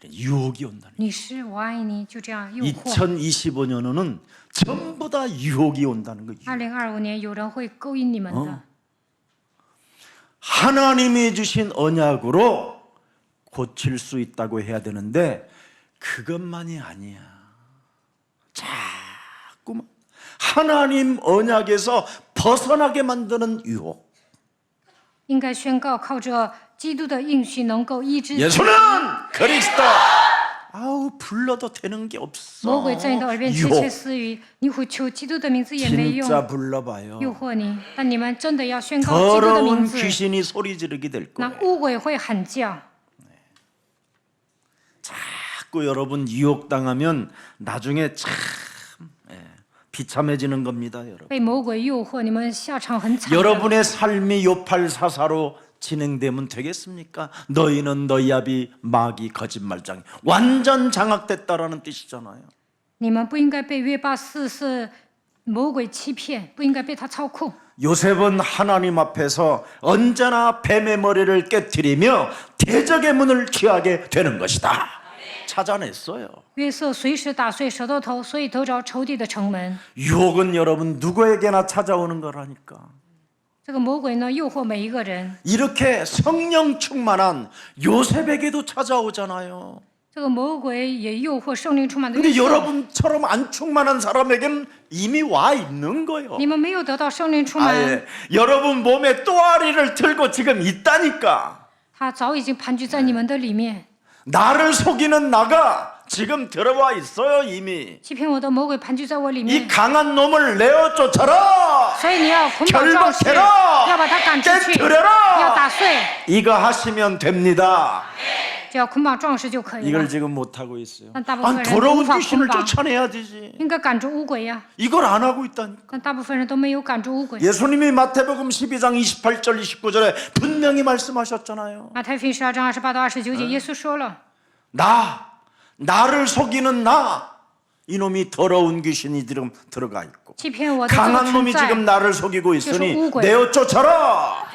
유혹이 온다는 你是我爱你，就这样诱惑。 2025년에는 전부 다 유혹이 온다는 거예요. 2025年有人会勾引你们的。 하나님이 주신 언약으로 고칠 수 있다고 해야 되는데 그것만이 아니야. 자꾸만 하나님 언약에서 벗어나게 만드는 유혹. 应该宣告，靠着基督的应许能够医治。 예수는 그리스도. 아우 불러도 되는 게 魔 없어. 鬼在你的耳边窃窃 유혹 私语，你会求基督的名字也没用， 진짜 불러봐요. 诱惑你。但你们真的要宣告基督的名 더러운 字， 귀신이 소리 지르게 될 那 거예요. 污鬼会喊叫。 자꾸 여러분 유혹당하면 나중에 참 비참해지는 겁니다, 여러분. 被魔鬼诱惑，你们下场很惨的。 여러분의 삶이 요팔사사로 진행되면 되겠습니까? 너희는 너희 아비 마귀 거짓말장 완전 장악됐다라는 뜻이잖아요. 你们不应该被约巴四世魔鬼欺骗，不应该被他操控。 요셉은 하나님 앞에서 언제나 뱀의 머리를 깨트리며 대적의 문을 취하게 되는 것이다. 찾아냈어요. 约瑟随时打碎舌头头，所以得着仇敌的城门。 유혹은 여러분 누구에게나 찾아오는 거라니까. 这个魔鬼呢，诱惑每一个人。 이렇게 성령 충만한 요셉에게도 찾아오잖아요. 这个魔鬼也诱惑圣灵充满的约 근데 瑟。 여러분처럼 안 충만한 사람에게는 이미 와 있는 거예요. 你们没有得到圣灵充满， 아예 여러분 몸에 또아리를 들고 지금 있다니까. 他早已经盘踞在你们的里面， 나를 속이는 나가 지금 들어와 있어요 이미. 欺骗我的魔鬼盘踞在我里 이 面， 강한 놈을 내어 쫓아라. 所以你要捆绑壮士， 결박해라. 要把他赶出去， 깨뜨려라. 要打碎， 이거 하시면 됩니다. 只要捆绑壮士就可以 이걸 了。 지금 못 하고 있어요. 난大部分 아니 人都 더러운 无法 귀신을 捆绑。 쫓아내야 되지. 应该赶逐污鬼呀， 이걸 안 하고 있다니까. 但大部分人都没有赶逐污鬼。 예수님이 마태복음 12장 28절 29절에 분명히 말씀하셨잖아요. 马太福音12章28到29节，耶稣说了， 나를 속이는 나, 이놈이 더러운 귀신이 지금 들어가 있고 欺骗我的这个 강한 存 놈이 在， 지금 나를 속이고 있으니 그래서 우고요. 내어 쫓아라.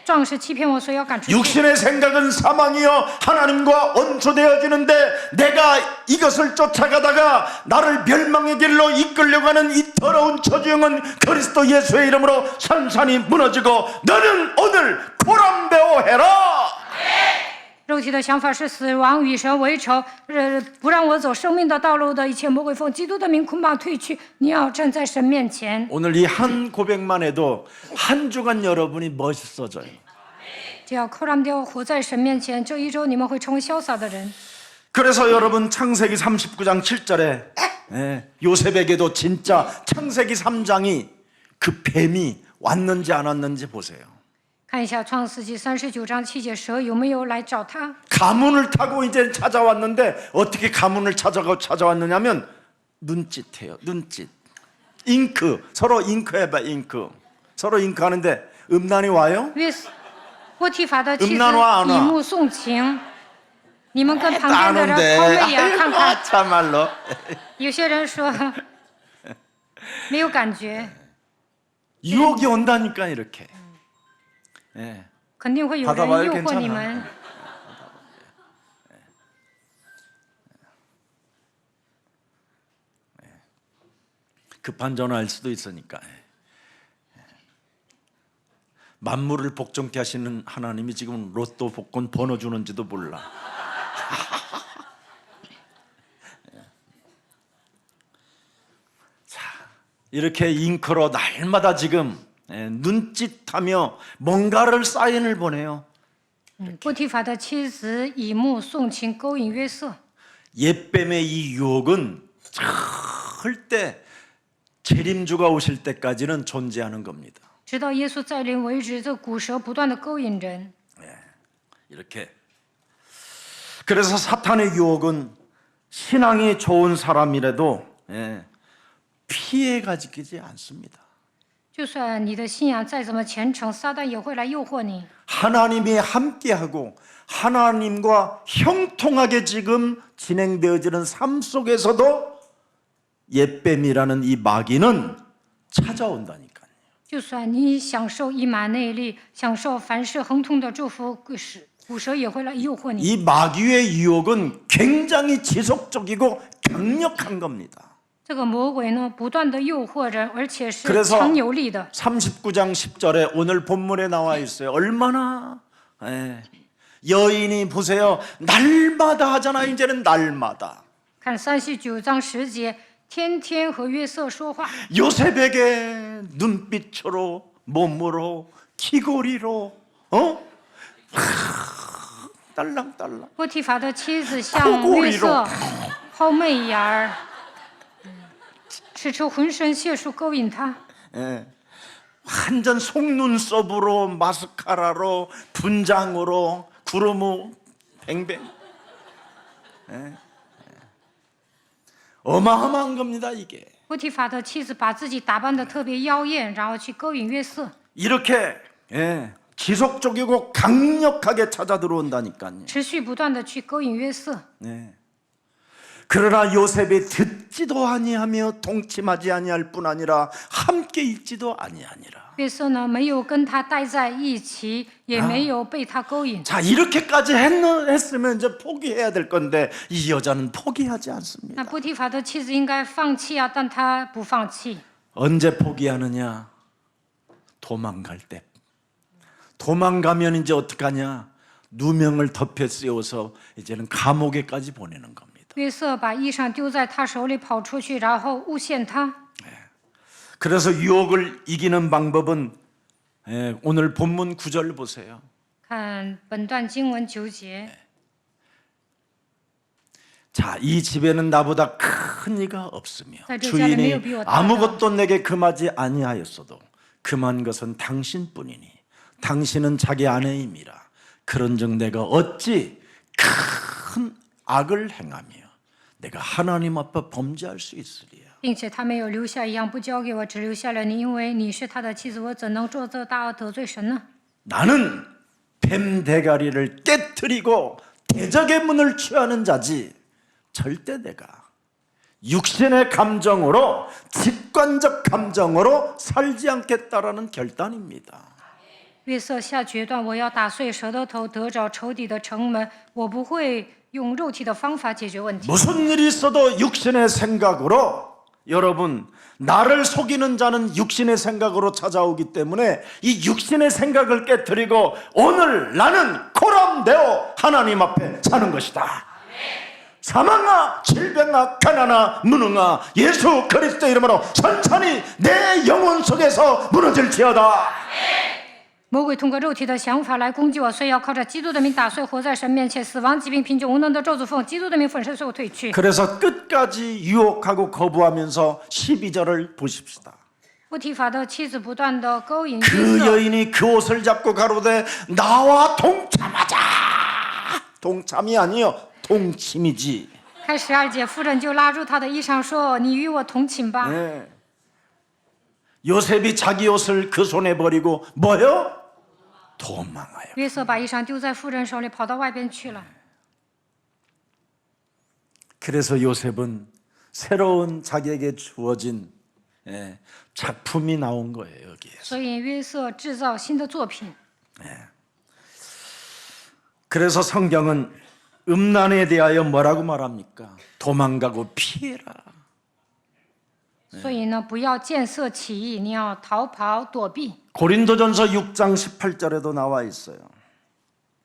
壮士欺骗我，所以要赶出去。 육신의 생각은 사망이요 하나님과 원수되어지는데 내가 이것을 쫓아가다가 나를 멸망의 길로 이끌려고 하는 이 더러운 저주형은 그리스도 예수의 이름으로 산산이 무너지고 너는 오늘 고람배오해라. 肉体的想法是死亡，与神为仇，不让我走生命的道路的一切魔鬼奉基督的名捆绑退去。你要站在神面前。 오늘 이 한 고백만 해도 한 주간 여러분이 멋있어져요. 只要扣上掉活在神面前，这一周你们会成为潇洒的人。 그래서 여러분 창세기 39장 7절에 요셉에게도 진짜 창세기 3장이 그 뱀이 왔는지 안 왔는지 보세요. 看一下创世纪39章7节，蛇有没有来找他？ 가문을 타고 이제 찾아왔는데 어떻게 가문을 찾아왔느냐면 눈짓해요. 눈짓. 잉크. 서로 잉크해봐. 잉크. 서로 잉크하는데 음란이 와요? 约瑟波提法的妻子 음란와 안 以 와? 目送情，你们跟旁边的人抛媚眼看看。 참말로. 有些人说没有感觉， 유혹이 온다니까 이렇게. 예. 肯定会有 받아봐요 人诱惑 괜찮아. 你们。 급한 전화일 수도 있으니까. 만물을 복종케 하시는 하나님이 지금 로또 복권 번호 주는지도 몰라. 자, 이렇게 잉크로 날마다 지금 눈짓하며 뭔가를 사인을 보내요. 波提法的妻子以目送情，勾引约瑟。 옛뱀의 이 유혹은 절대 재림주가 오실 때까지는 존재하는 겁니다. 直到耶稣再临为止，这古蛇不断的勾引人。 이렇게. 그래서 사탄의 유혹은 신앙이 좋은 사람이라도 피해가지지 않습니다. 就算你的信仰再怎么虔诚，撒旦也会来诱惑你。 하나님이 함께하고 하나님과 형통하게 지금 진행되어지는 삶 속에서도 옛뱀이라는 이 마귀는 찾아온다니까요. 就算你享受以马内利，享受凡事亨通的祝福，古蛇也会来诱惑你。 이 마귀의 유혹은 굉장히 지속적이고 강력한 겁니다. 这个魔鬼呢，不断的诱惑人，而且是 그래서 强有力的。 39장 10절에 오늘 본문에 나와 있어요. 얼마나 여인이 보세요. 날마다 하잖아. 이제는 날마다. 看39章10节，天天和约瑟说话。 요셉에게 눈빛으로 몸으로 귀고리로 딸랑딸랑 波提法的妻子向约瑟抛媚眼儿，使出浑身解数勾引他。 완전 속눈썹으로 마스카라로 분장으로 구르무 뱅뱅 어마어마한 겁니다 이게. 波提法的妻子把自己打扮得特别妖艳，然后去勾引约瑟， 이렇게 지속적이고 강력하게 찾아 들어온다니까요. 持续不断的去勾引约瑟。 그러나 요셉이 듣지도 아니하며 동침하지 아니할 뿐 아니라 함께 있지도 아니하니라. 约瑟呢，没有跟他待在一起，也没有被他勾引。 자, 이렇게까지 했으면 이제 포기해야 될 건데 이 여자는 포기하지 않습니다. 那波提法的妻子应该放弃啊，但他不放弃。 언제 포기하느냐? 도망갈 때. 도망가면 이제 어떡하냐? 누명을 덮여 씌워서 이제는 감옥에까지 보내는 겁니다. 约瑟把衣裳丢在他手里，跑出去，然后诬陷他。 그래서 유혹을 이기는 방법은 오늘 본문 9절 보세요. 看本段经文9节， 자, 이 집에는 나보다 큰 이가 없으며 在这家里没有 주인이 比我大的。 아무것도 내게 금하지 아니하였어도 금한 것은 당신뿐이니 당신은 자기 아내임이라. 그런즉 내가 어찌 큰 악을 행하며 내가 하나님 앞에 범죄할 수 있으리야. 并且他没有留下一样不交给我，只留下了你，因为你是他的妻子，我怎能做这大恶得罪神呢？ 나는 뱀 대가리를 깨트리고 대적의 문을 취하는 자지 절대 내가 육신의 감정으로 직관적 감정으로 살지 않겠다라는 결단입니다. 约瑟下决断，我要打碎蛇的头，得着仇敌的城门，我不会用肉体的方法解决问题。 무슨 일이 있어도 육신의 생각으로 여러분 나를 속이는 자는 육신의 생각으로 찾아오기 때문에 이 육신의 생각을 깨뜨리고 오늘 나는 코람되어 하나님 앞에 사는 것이다. 사망아 질병아 가난아 무능아 예수 그리스도 이름으로 천천히 내 영혼 속에서 무너질지어다. 魔鬼通过肉体的想法来攻击我，所以要靠着基督的名打碎，活在神面前。死亡、疾病、贫穷、无能的咒诅，奉基督的名粉身碎骨退去。 그래서 끝까지 유혹하고 거부하면서 12절을 보십시다. 不提法的妻子不断的勾引约 그 瑟， 여인이 그 옷을 잡고 가로되 나와 동참하자. 동참이 아니요 동침이지. 开12节，夫人就拉住他的衣裳说：“你与我同寝吧。 네. 요셉이 자기 옷을 그 손에 버리고 뭐요? 도망하여. 约瑟把衣裳丢在妇人手里，跑到外边去了。 그래서 요셉은 새로운 자기에게 주어진 작품이 나온 거예요 여기에서. 所以约瑟制造新的作品。 그래서 성경은 음란에 대하여 뭐라고 말합니까? 도망가고 피해라. 所以呢，不要见色起意，你要逃跑躲避。 고린도전서 6장 18절에도 나와 있어요.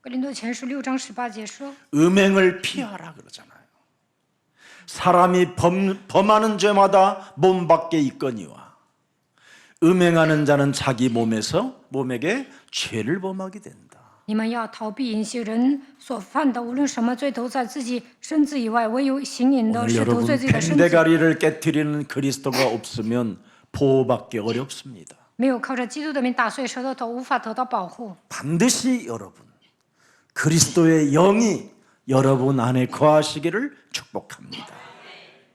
格林多前书6章18节说： 음행을 피하라 그러잖아요. 사람이 범하는 죄마다 몸 밖에 있거니와 음행하는 자는 자기 몸에게 죄를 범하게 된다. 你们要逃避淫行人所犯的，无论什么罪，都在自己身子以外。唯有行淫的 오늘 是得 여러분 罪自己的身子。 뱀대가리를 깨트리는 그리스도가 없으면 보호받기 어렵습니다. 没有靠着基督的名打碎舌头头，无法得到保护。 반드시 여러분 그리스도의 영이 여러분 안에 거하시기를 축복합니다.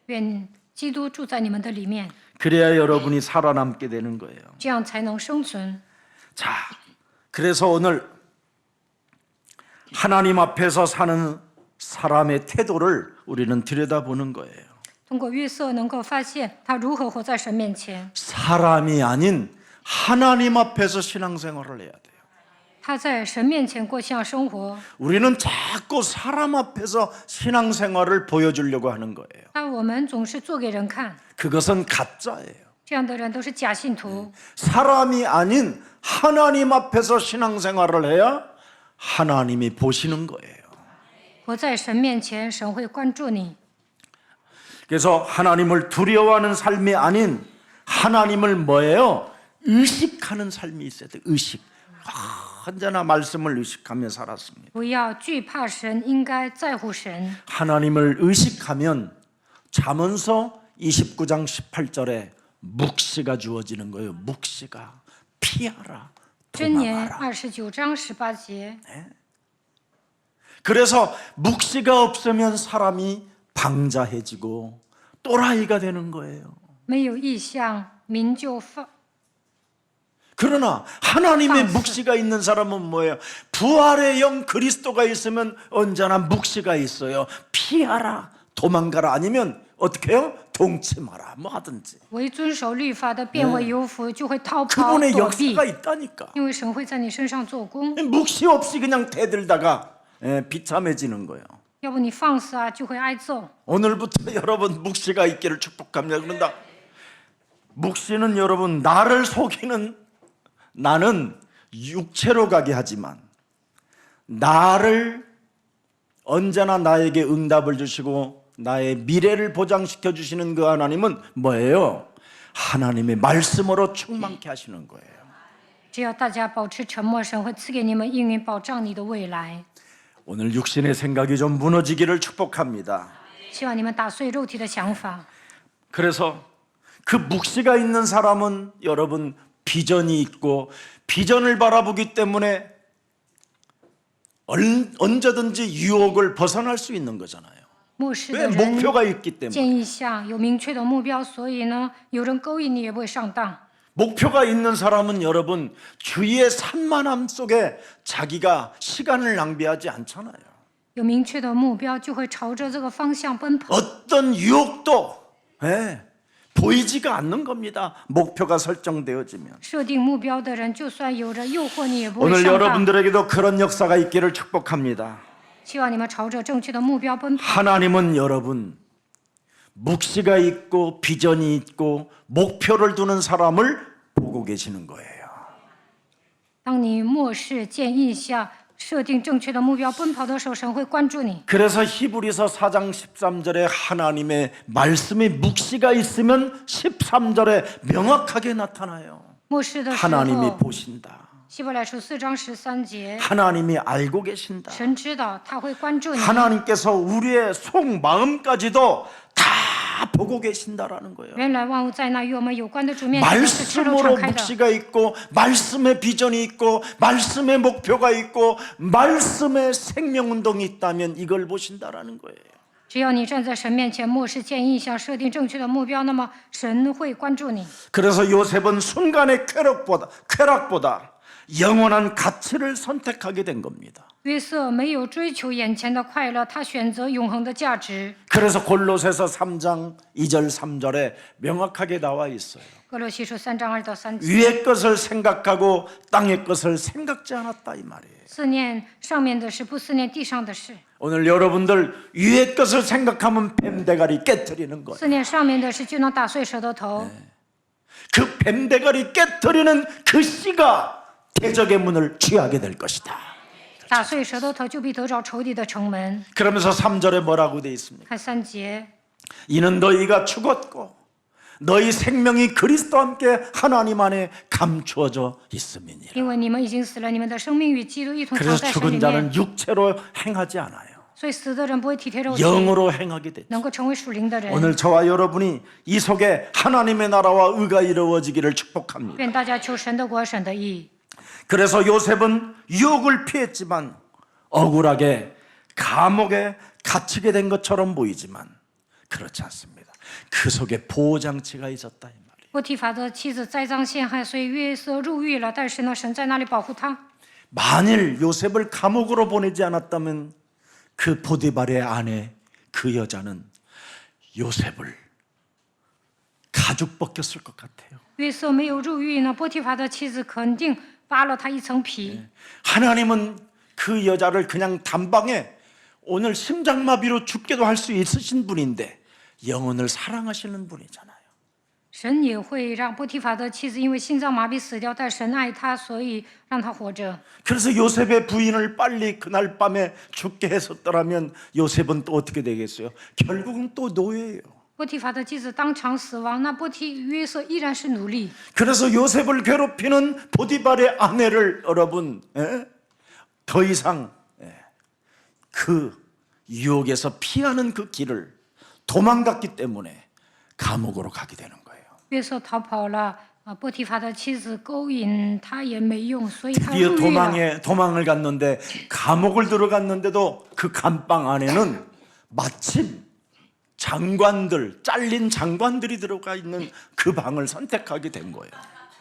愿基督住在你们的里面， 그래야 여러분이 살아남게 되는 거예요. 这样才能生存。 자, 그래서 오늘 하나님 앞에서 사는 사람의 태도를 우리는 들여다보는 거예요. 通过约瑟能够发现他如何活在神面前。 사람이 아닌 하나님 앞에서 신앙생활을 해야 돼요. 他在神面前过信仰生活， 우리는 자꾸 사람 앞에서 신앙생활을 보여주려고 하는 거예요. 但我们总是做给人看， 그것은 가짜예요. 这样的人都是假信徒。 사람이 아닌 하나님 앞에서 신앙생활을 해야 하나님이 보시는 거예요. 活在神面前，神会关注你。 그래서 하나님을 두려워하는 삶이 아닌 하나님을 뭐예요? 의식하는 삶이 있어야 돼요. 의식. 언제나 말씀을 의식하며 살았습니다. 不要惧怕神，应该在乎神。 하나님을 의식하면 잠언서 29장 18절에 묵시가 주어지는 거예요. 묵시가 피하라. 箴言 도망하라. 29章18节， 그래서 묵시가 없으면 사람이 방자해지고 또라이가 되는 거예요. 没有意向，民就放。 그러나 하나님의 묵시가 있는 사람은 뭐예요? 부활의 영 그리스도가 있으면 언제나 묵시가 있어요. 피하라, 도망가라, 아니면 어떻게 해요? 동침하라, 뭐 하든지. 为遵守律法的变为有福，就会逃跑 그분의 躲避 역사가 ， 있다니까. 因为神会在你身上做工。 묵시 없이 그냥 대들다가 비참해지는 거예요. 要不你放肆啊，就会挨揍。 오늘부터 여러분 묵시가 있기를 축복합니다. 그런다. 묵시는 여러분 나를 속이는 나는 육체로 가게 하지만 나를 언제나 나에게 응답을 주시고 나의 미래를 보장시켜 주시는 그 하나님은 뭐예요? 하나님의 말씀으로 충만케 하시는 거예요. 只要大家保持沉默，神会赐给你们应允，保障你的未来。 오늘 육신의 생각이 좀 무너지기를 축복합니다. 希望你们打碎肉体的想法。 그래서 그 묵시가 있는 사람은 여러분 비전이 있고 비전을 바라보기 때문에 언제든지 유혹을 벗어날 수 있는 거잖아요. 末世 왜 的人 목표가 있기 때문에. 建议下有明确的目标，所以呢，有人勾引你也不会上当。 목표가 있는 사람은 여러분 주위의 산만함 속에 자기가 시간을 낭비하지 않잖아요. 有明确的目标，就会朝着这个方向奔跑。 어떤 유혹도 보이지가 않는 겁니다. 목표가 설정되어지면. 设定目标的人，就算有着诱惑，你也不会 오늘 上当。 여러분들에게도 그런 역사가 있기를 축복합니다. 希望你们朝着正确的目标奔跑。 하나님은 여러분 묵시가 있고 비전이 있고 목표를 두는 사람을 보고 계시는 거예요. 当你漠视建议下设定正确的目标奔跑的时候，神会关注你。 그래서 히브리서 4장 13절에 하나님의 말씀에 묵시가 있으면 13절에 명확하게 나타나요. 末世的时 하나님이 候， 보신다. 希伯来书4章13节， 하나님이 알고 계신다. 神知道他会关注你。 하나님께서 우리의 속마음까지도 다 보고 계신다라는 거예요. 原来万物在那与我们有关的主面前都是赤露 말씀으로 敞开的。 묵시가 있고 말씀의 비전이 있고 말씀의 목표가 있고 말씀의 생명운동이 있다면 이걸 보신다라는 거예요. 只要你站在神面前，漠视建议下设定正确的目标，那么神会关注你。 그래서 요셉은 순간의 쾌락보다 영원한 가치를 선택하게 된 겁니다. 约瑟没有追求眼前的快乐，他选择永恒的价值。 그래서 골로새서 3장 2절 3절에 명확하게 나와 있어요. 哥罗西书3章2到3节， 위의 것을 생각하고 땅의 것을 생각지 않았다 이 말이에요. 思念上面的事，不思念地上的事； 오늘 여러분들 위의 것을 생각하면 뱀대가리 깨트리는 거예요. 思念上面的事，就能打碎舌头头。 그 뱀대가리 깨트리는 그 씨가 대적의 문을 취하게 될 것이다. 打碎舌头头，就必得着仇敌的城门。 그러면서 3절에 뭐라고 돼 있습니까? 看3节， 이는 너희가 죽었고 너희 생명이 그리스도와 함께 하나님 안에 감추어져 있음이니라. 因为你们已经死了，你们的生命与基督一同藏 그래서 在神 죽은 里面， 자는 육체로 행하지 않아요. 所以死的人不会体贴肉体， 영으로 행하게 됐죠. 能够成为属灵的人。 오늘 저와 여러분이 이 속에 하나님의 나라와 의가 이루어지기를 축복합니다. 愿大家求神的国、神的义。 그래서 요셉은 유혹을 피했지만 억울하게 감옥에 갇히게 된 것처럼 보이지만 그렇지 않습니다. 그 속에 보호장치가 있었다 이 말이에요. 波提法的妻子栽赃陷害，所以约瑟入狱了。但是呢，神在那里保护他。 만일 요셉을 감옥으로 보내지 않았다면 그 보디발의 아내 그 여자는 요셉을 가죽 벗겼을 것 같아요. 约瑟没有入狱呢，波提法的妻子肯定扒了他一层皮。 하나님은 그 여자를 그냥 단방에 오늘 심장마비로 죽게도 할 수 있으신 분인데 영혼을 사랑하시는 분이잖아요. 神也会让波提法的妻子因为心脏麻痹死掉，但神爱他，所以让他活着。 그래서 요셉의 부인을 빨리 그날 밤에 죽게 했었더라면 요셉은 또 어떻게 되겠어요? 결국은 또 노예예요. 波提法的妻子当场死亡，那约瑟依然是奴隶。 그래서 요셉을 괴롭히는 보디발의 아내를 여러분 더 이상 그 유혹에서 피하는 그 길을 도망갔기 때문에 감옥으로 가게 되는 거예요. 约瑟逃跑了，波提法的妻子勾引他也没用，所以他 드디어 入狱了。 도망을 갔는데 감옥을 들어갔는데도 그 감방 안에는 마침 잘린 장관들이 들어가 있는 그 방을 선택하게 된 거예요.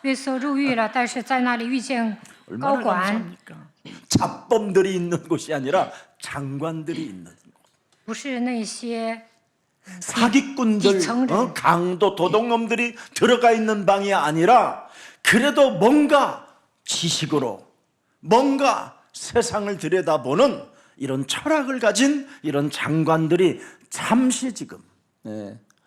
约瑟入狱了，但是在那里遇见高 얼마나 管， 감사합니까? 잡범들이 있는 곳이 아니라 장관들이 있는 곳. 不是那些 사기꾼들, 기청들. 강도, 도둑놈들이 들어가 있는 방이 아니라 그래도 뭔가 지식으로 뭔가 세상을 들여다보는 이런 철학을 가진 이런 장관들이 잠시 지금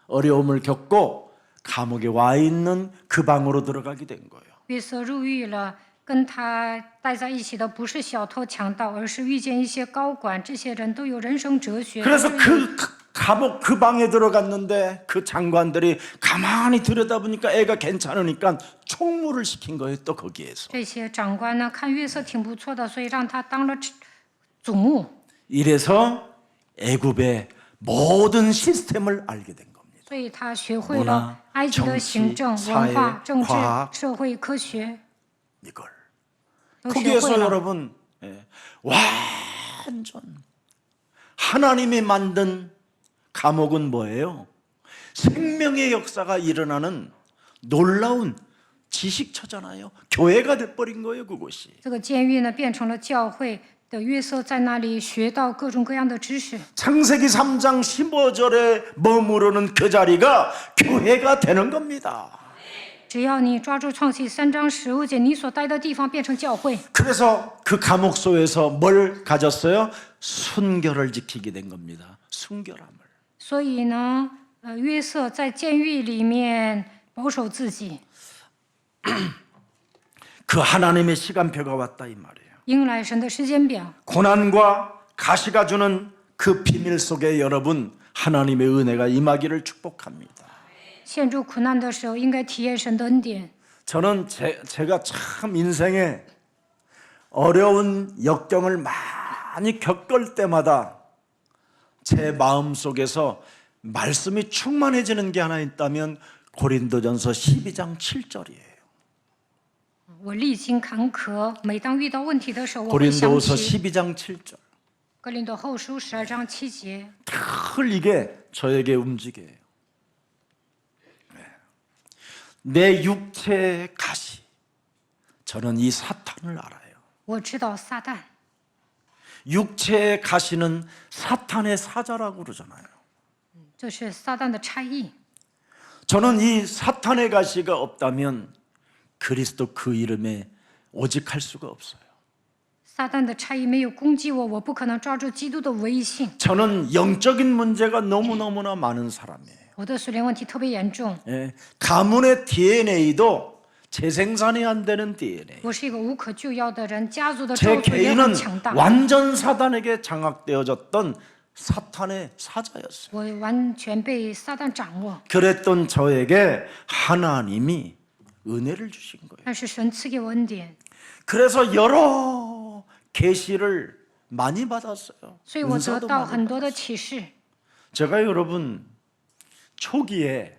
어려움을 겪고 감옥에 와 있는 그 방으로 들어가게 된 거예요. 约瑟入狱了，跟他待在一起的不是小偷强盗，而是遇见一些高管，这些人都有人生哲学。 그래서 그 감옥 그 방에 들어갔는데 그 장관들이 가만히 들여다보니까 애가 괜찮으니까 총무를 시킨 거예요. 또 거기에서. 这些长官呢，看约瑟挺不错的，所以让他当了祖牧。 이래서 애굽의 모든 시스템을 알게 된 겁니다. 所以他学会了埃及的行政、文化、政治、社会、科学， 이걸 都学会 거기에서 了。 여러분 완전 하나님이 만든 감옥은 뭐예요? 생명의 역사가 일어나는 놀라운 지식처잖아요. 교회가 돼버린 거예요, 그곳이. 这个监狱呢，变成了教会的约瑟在那里学到各种各样的知识。 창세기 3장 15절에 머무르는 그 자리가 교회가 되는 겁니다. 只要你抓住创世3章15节，你所待的地方变成教会。 그래서 그 감옥소에서 뭘 가졌어요? 순결을 지키게 된 겁니다. 순결함을. 所以呢，约瑟在监狱里面保守自己， 그 하나님의 시간표가 왔다 이 말이에요. 迎来神的时间表。 고난과 가시가 주는 그 비밀 속에 여러분 하나님의 은혜가 임하기를 축복합니다. 陷入苦难的时候，应该体验神的恩典。 저는 제가 참 인생에 어려운 역경을 많이 겪을 때마다 제 마음속에서 말씀이 충만해지는 게 하나 있다면 고린도전서 12장 7절이에요. 我历经坎坷，每当遇到问题的时候，我会想 고린도서 起 12장 7절. 哥林多后书12章7节。 늘 이게 저에게 움직여요. 내 육체의 가시. 저는 이 사탄을 알아요. 我知道撒旦， 육체의 가시는 사탄의 사자라고 그러잖아요. 这是撒旦的差役。 저는 이 사탄의 가시가 없다면 그리스도 그 이름에 오직 할 수가 없어요. 撒旦的差役没有攻击我，我不可能抓住基督的威信。 저는 영적인 문제가 너무너무나 많은 사람이에요. 我的属灵问题特别严重， 예, 가문의 DNA도 재생산이 안 되는 DNA. 我是一个无可救药的人，家族的 제 咒诅也很 개인은 强大， 완전 사단에게 장악되어졌던 사탄의 사자였어요. 我完全被撒旦掌握。 그랬던 저에게 하나님이 은혜를 주신 거예요. 但是神赐给我恩典， 그래서 여러 계시를 많이 받았어요. 所以我得 은사도 到 많이 很多的 받았어요. 启示。 제가 여러분 초기에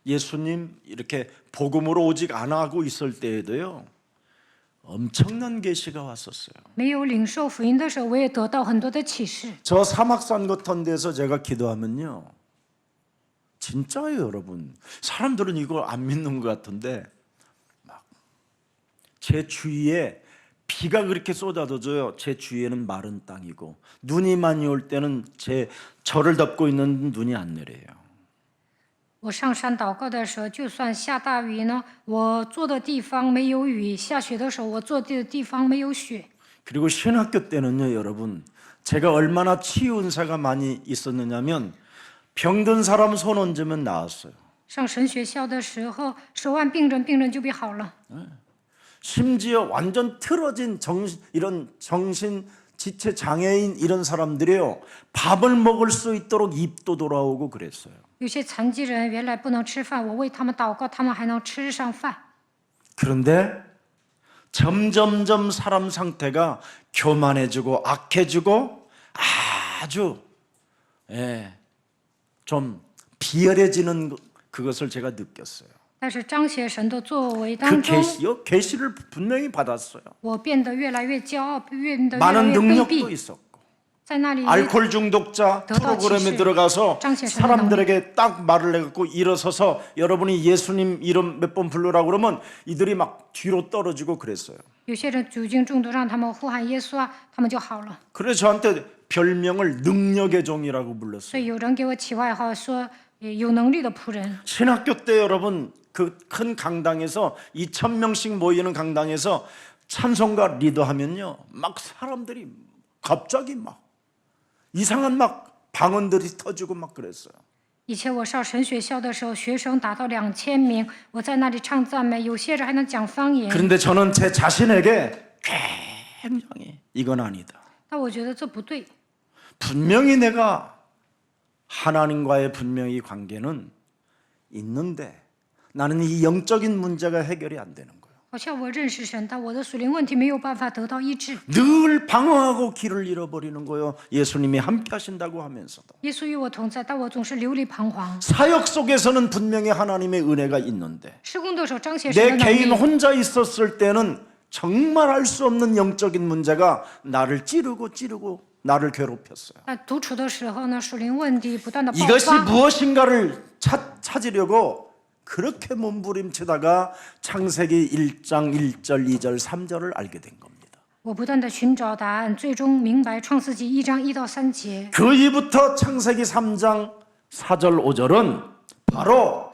예수님 이렇게 복음으로 오직 안 하고 있을 때에도요 엄청난 계시가 왔었어요. 没有领受福音的时候，我也得到很多的启示。 저 사막산 같은 데서 제가 기도하면요 진짜예요 여러분. 사람들은 이걸 안 믿는 것 같은데 막 제 주위에 비가 그렇게 쏟아져요. 제 주위에는 마른 땅이고 눈이 많이 올 때는 저를 덮고 있는 눈이 안 내려요. 我上山祷告的时候，就算下大雨呢，我坐的地方没有雨；下雪的时候，我坐的地方没有雪。 그리고 신학교 때는요 여러분 제가 얼마나 치유 은사가 많이 있었느냐면 병든 사람 손 얹으면 나았어요. 上神学校的时候，手按病人，病人就变好了。 심지어 완전 틀어진 이런 정신 지체 장애인 이런 사람들이요 밥을 먹을 수 있도록 입도 돌아오고 그랬어요. 有些残疾人原来不能吃饭，我为他们祷告，他们还能吃上饭。 그런데 점점점 사람 상태가 교만해지고 악해지고 아주 좀 비열해지는 그것을 제가 느꼈어요. 但是彰显神的作为 그 当中， 계시를 분명히 받았어요. 我变得越来越骄傲，变得越来 많은 越卑 능력도 鄙。 있었고 在那里， 알코올 중독자 프로그램에 들어가서 사람들에게 딱 말을 해갖고 일어서서 여러분이 예수님 이름 몇 번 부르라고 그러면 이들이 막 뒤로 떨어지고 그랬어요. 有些人酒精中毒，让他们呼喊耶稣啊，他们就好了。 그래서 저한테 별명을 능력의 종이라고 所 불렀어요. 以有人给我起外号说有能力的仆人。 신학교 때 여러분 그 큰 강당에서 2,000명씩 모이는 강당에서 찬송가 리더하면요 막 사람들이 갑자기 막 이상한 막 방언들이 터지고 막 그랬어요. 以前我上神学校的时候，学生达到2000名，我在那里唱赞美，有些人还能讲方言。 그런데 저는 제 자신에게 굉장히 이건 아니다. 但我觉得这不对， 분명히 내가 하나님과의 분명히 관계는 있는데 나는 이 영적인 문제가 해결이 안 되는 거예요. 好像我认识神，但我的属灵问题没有办法得到医治。 늘 방황하고 길을 잃어버리는 거예요. 예수님이 함께 하신다고 하면서도. 耶稣与我同在，但我总是流离彷徨。 사역 속에서는 분명히 하나님의 은혜가 있는데 施工的时候彰显神 내 的能 개인 力， 혼자 있었을 때는 정말 알 수 없는 영적인 문제가 나를 찌르고 나를 괴롭혔어요. 但独处的时候呢，属灵问题不断的爆 이것이 发。 무엇인가를 찾으려고 그렇게 몸부림치다가 창세기 1장 1절 2절 3절을 알게 된 겁니다. 我不断的寻找答案，最终明白创世纪1章1到3节。 그 이후부터 창세기 3장 4절 5절은 바로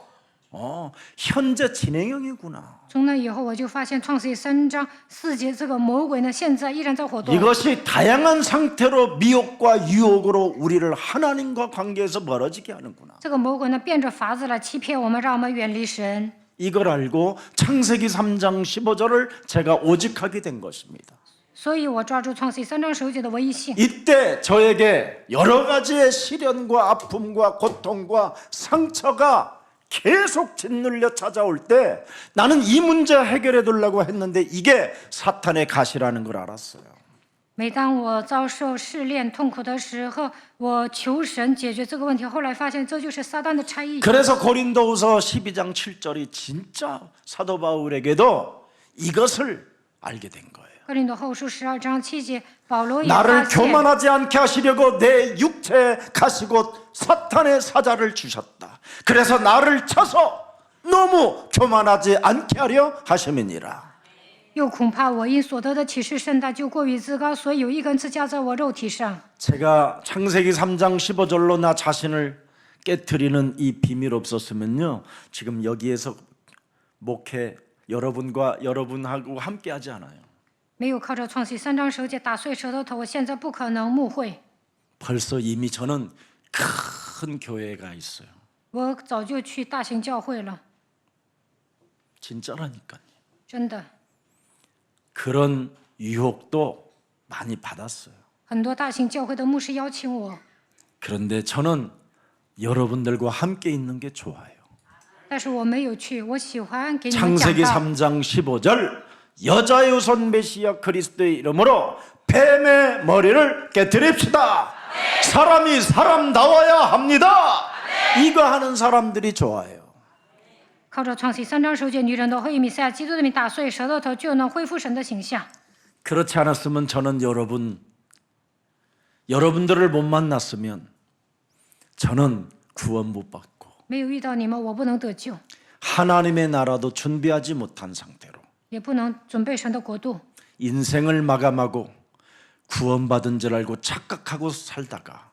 현재 진행형이구나. 从那以后，我就发现创世纪3章4节这个魔鬼呢，现在依然在活动。 이것이 다양한 상태로 미혹과 유혹으로 우리를 하나님과 관계에서 멀어지게 하는구나. 这个魔鬼呢，变着法子来欺骗我们，让我们远离神。 이걸 알고 창세기 3장 15절을 제가 오직하게 된 것입니다. 所以我抓住创世纪3章15节的唯一性。 이때 저에게 여러 가지의 시련과 아픔과 고통과 상처가 계속 짓눌려 찾아올 때 나는 이 문제 해결해 두려고 했는데 이게 사탄의 가시라는 걸 알았어요. 每当我遭受试炼、痛苦的时候，我求神解决这个问题。后来发现，这就是撒旦的差役。 그래서 고린도후서 12장 7절이 진짜 사도 바울에게도 이것을 알게 된 거예요. 哥林多后书12章7节，保罗也 나를 发现， 교만하지 않게 하시려고 내 육체에 가시고 사탄의 사자를 주셨다. 그래서 나를 쳐서 너무 교만하지 않게 하려 하심이니라. 又恐怕我因所得的启示甚大，就过于自高，所以有一根刺加在我肉体上。 제가 창세기 3장 15절로 나 자신을 깨트리는 이 비밀 없었으면요, 지금 여기에서 목회 여러분하고 함께 하지 않아요. 没有靠着创世3章15节打碎舌头头，我现在不可能牧会。 벌써 이미 저는 큰 교회가 있어요. 我早就去大型教会了， 진짜라니까요. 真的。 그런 유혹도 많이 받았어요. 很多大型教会的牧师邀请我， 그런데 저는 여러분들과 함께 있는 게 좋아요. 但是我没有去。我喜欢给你们讲 창세기 道。 3장 15절 여자의 우선 메시아 그리스도의 이름으로 뱀의 머리를 깨뜨립시다. 사람이 사람다워야 합니다. 이거 하는 사람들이 좋아요. 靠着创世3章15节，女人都会以弥赛亚基督的名打碎舌头头，就能恢复神的形象。 그렇지 않았으면 저는 여러분들을 못 만났으면 저는 구원 못 받고 没有遇到你们，我不能得救， 하나님의 나라도 준비하지 못한 상태로 也不能准备神的国度。 인생을 마감하고 구원받은 줄 알고 착각하고 살다가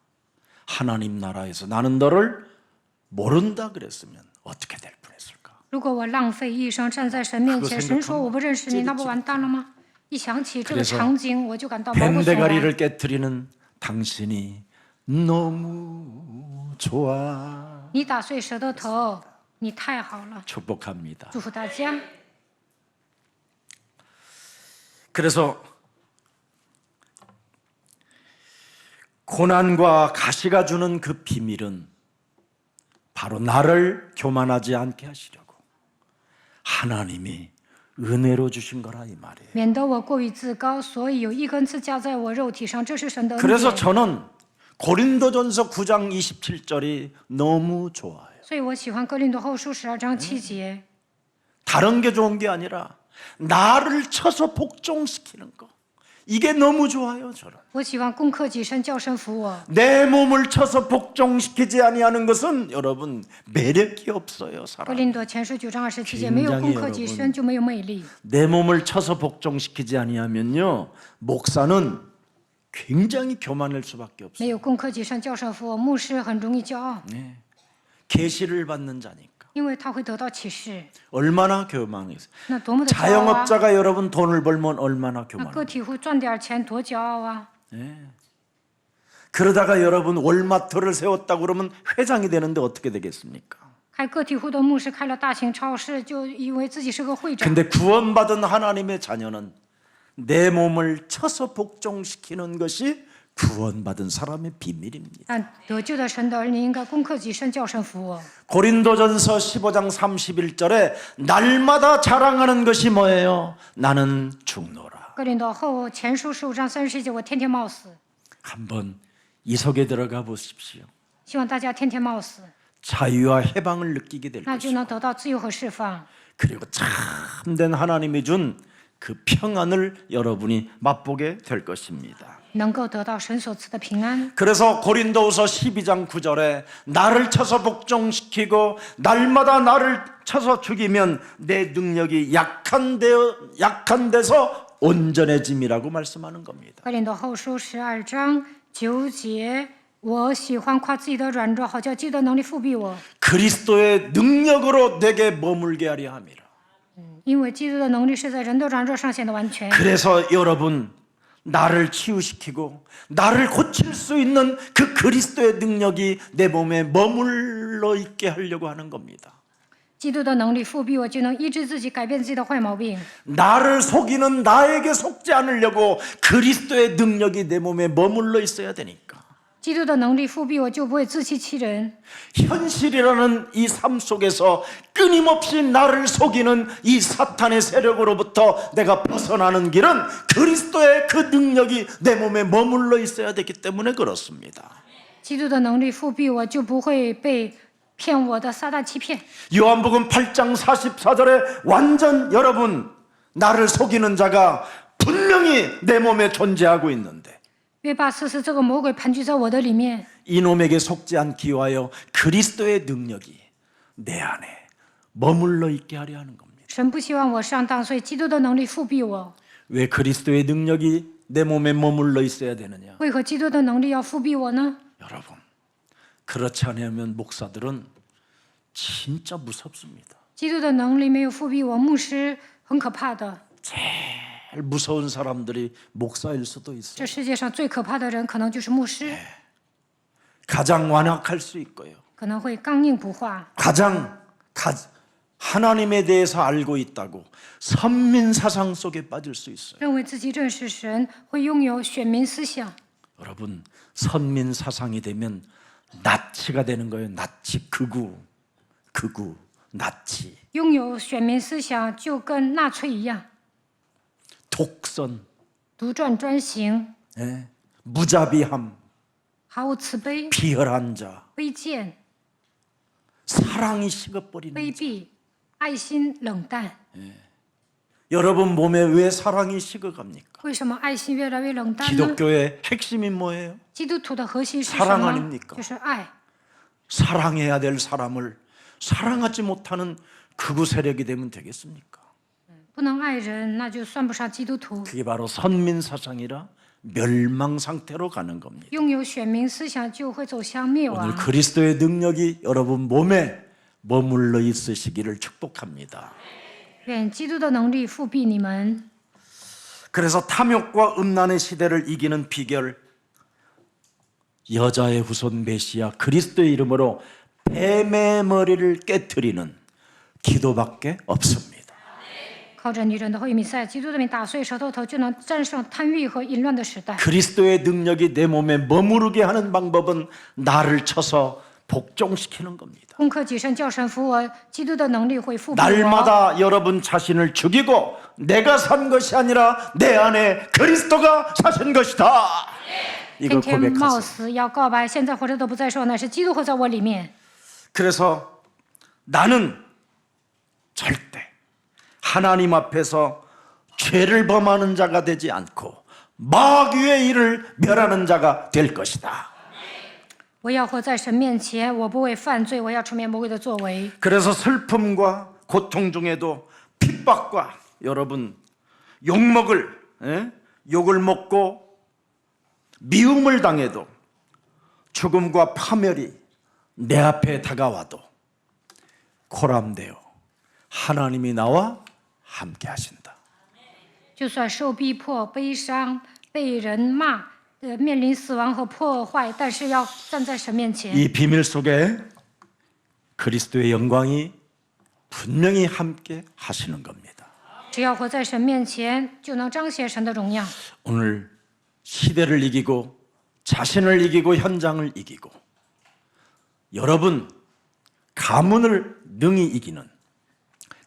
하나님 나라에서 나는 너를 모른다 그랬으면 어떻게 될 뻔했을까? 如果我浪费一生站在神面前，神说我不认识你，那不完蛋了吗？一想起这个场景，我就感到毛骨悚然。 뱀대가리를 깨트리는 당신이 너무 좋아. 你打碎舌头头，你太好了， 축복합니다. 祝福大家。 그래서 고난과 가시가 주는 그 비밀은 바로 나를 교만하지 않게 하시려고 하나님이 은혜로 주신 거라 이 말이에요. 免得我过于自高，所以有一根刺加在我肉体上，这是神的恩 그래서 典。 저는 고린도전서 9장 27절이 너무 좋아요. 所以我喜欢哥林多后书12章7节。 다른 게 좋은 게 아니라 나를 쳐서 복종시키는 거. 이게 너무 좋아요, 저는. 我喜欢攻克己身，叫神服我。 내 몸을 쳐서 복종시키지 아니하는 것은 여러분 매력이 없어요, 哥 사람. 林多前书9章27节，没有攻克己身就没有魅力。 내 몸을 쳐서 복종시키지 아니하면요, 목사는 굉장히 교만할 수밖에 没 없어요. 有攻克己身，叫神服我，牧师很容易骄傲， 계시를 받는 자니까. 因为他会得到启示。 얼마나 교만해서. 那多么的骄傲啊！ 자영업자가 여러분 돈을 벌면 얼마나 那 교만해요. 个体户赚点钱多骄傲啊！ 그러다가 여러분 월마트를 세웠다고 그러면 회장이 되는데 어떻게 되겠습니까? 开个体户的牧师开了大型超市，就以为自己是个会长。 근데 구원받은 하나님의 자녀는 내 몸을 쳐서 복종시키는 것이 구원받은 사람의 비밀입니다. 但得救的神的儿女应该攻克己身，叫神服我。 고린도전서 15장 31절에 날마다 자랑하는 것이 뭐예요? 나는 죽노라. 哥林多后前书15章30节，我天天冒死。 한번 이 속에 들어가 보십시오. 希望大家天天冒死， 자유와 해방을 느끼게 될 那就 것이고 能得到自由和释放。 그리고 참된 하나님이 준 그 평안을 여러분이 맛보게 될 것입니다. 能够得到神所赐的平安。 그래서 고린도후서 12장 9절에 나를 쳐서 복종시키고 날마다 나를 쳐서 죽이면 내 능력이 약한 데서 온전해짐이라고 말씀하는 겁니다. 哥林多后书12章9节，我喜欢夸自己的软弱，好叫基督的能力复庇我。 그리스도의 능력으로 내게 머물게 하려 함이라. 因为基督的能力是在人的软弱上显得完全。 그래서 여러분 나를 치유시키고 나를 고칠 수 있는 그 그리스도의 능력이 내 몸에 머물러 있게 하려고 하는 겁니다. 基督的能力复庇我，就能医治自己，改变自己的坏毛病。 나를 속이는 나에게 속지 않으려고 그리스도의 능력이 내 몸에 머물러 있어야 되니까. 基督的能力复庇我，就不会自欺欺人。 현실이라는 이 삶 속에서 끊임없이 나를 속이는 이 사탄의 세력으로부터 내가 벗어나는 길은 그리스도의 그 능력이 내 몸에 머물러 있어야 되기 때문에 그렇습니다. 基督的能力复庇我，就不会被骗我的撒旦欺骗。 요한복음 8장 44절에 완전 여러분 나를 속이는 자가 분명히 내 몸에 존재하고 있는데 约八44这个魔鬼盘踞在我的里面， 이놈에게 속지 않기 위하여 그리스도의 능력이 내 안에 머물러 있게 하려 하는 겁니다. 神不希望我上当，所以基督的能力复庇我。 왜 그리스도의 능력이 내 몸에 머물러 있어야 되느냐? 为何基督的能力要复庇我呢？ 여러분 그렇지 않으면 목사들은 진짜 무섭습니다. 基督的能力没有复庇我，牧师很可怕的。 제일 무서운 사람들이 목사일 수도 있어요. 这世界上最可怕的人，可能就是牧师， 가장 완악할 수 있고요. 可能会刚硬不化， 하나님에 대해서 알고 있다고 선민 사상 속에 빠질 수 있어요. 认为自己认识神，会拥有选民思想。 여러분 선민 사상이 되면 나치가 되는 거예요. 나치 극우 나치 拥有选民思想，就跟纳粹一样， 독선 独断专行， 예? 무자비함 毫无慈悲、 비열한 자 卑贱、 사랑이 식어버리는 卑 자. 鄙、爱心冷淡。 여러분 몸에 왜 사랑이 식어갑니까? 为什么爱心越来越冷淡呢？ 기독교의 핵심이 뭐예요? 基督徒的核心是什 사랑 么？ 아닙니까? 就是爱。 사랑해야 될 사람을 사랑하지 못하는 극우 세력이 되면 되겠습니까? 不能爱人，那就算不上基督徒。 그게 바로 선민 사상이라 멸망 상태로 가는 겁니다. 拥有选民思想，就会走向灭 오늘 亡。 그리스도의 능력이 여러분 몸에 머물러 있으시기를 축복합니다. 愿基督的能力复庇你们。 그래서 탐욕과 음란의 시대를 이기는 비결, 여자의 후손 메시아 그리스도의 이름으로 뱀의 머리를 깨트리는 기도밖에 없습니다. 靠着女人的后裔弥赛亚基督的名打碎舌头头，就能战胜贪欲和淫乱的时代。 그리스도의 능력이 내 몸에 머무르게 하는 방법은 나를 쳐서 복종시키는 겁니다. 攻克己身，叫神服我。基督的能力会复庇我。 날마다 여러분 자신을 죽이고 내가 산 것이 아니라 내 안에 그리스도가 사신 것이다. 이걸 天天冒 고백하세요. 死，要告白，现在活着的不再是我，乃是基督活在我里面。 그래서 나는 절대 하나님 앞에서 죄를 범하는 자가 되지 않고 마귀의 일을 멸하는 자가 될 것이다. 我要活在神面前，我不会犯罪，我要出面魔鬼的作为。 그래서 슬픔과 고통 중에도 핍박과 여러분 욕먹을 욕을 먹고 미움을 당해도 죽음과 파멸이 내 앞에 다가와도 코람되어 하나님이 나와 함께 하신다. 就算受逼迫、悲伤、被人骂，面临死亡和破坏，但是要站在神面前。 이 비밀 속에 그리스도의 영광이 분명히 함께 하시는 겁니다. 只要活在神面前，就能彰显神的荣耀。 오늘 시대를 이기고 자신을 이기고 현장을 이기고 여러분 가문을 능히 이기는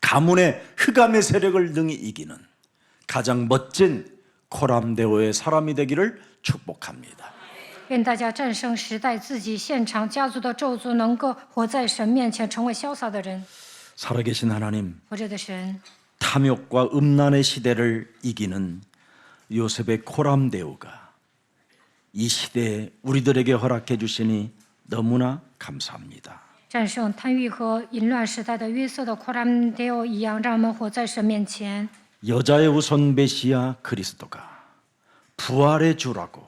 가문의 흑암의 세력을 능히 이기는 가장 멋진 코람데오의 사람이 되기를 축복합니다. 愿大家战胜时代自己现场家族的咒诅，能够活在神面前，成为潇洒的人。 살아계신 하나님, 活着的神， 탐욕과 음란의 시대를 이기는 요셉의 코람데오가 이 시대에 우리들에게 허락해 주시니 너무나 감사합니다. 战胜贪欲和淫乱时代的约瑟的扩兰迪欧一样，让我们活在神面前。 여자의 우선 메시아 그리스도가 부활의 주라고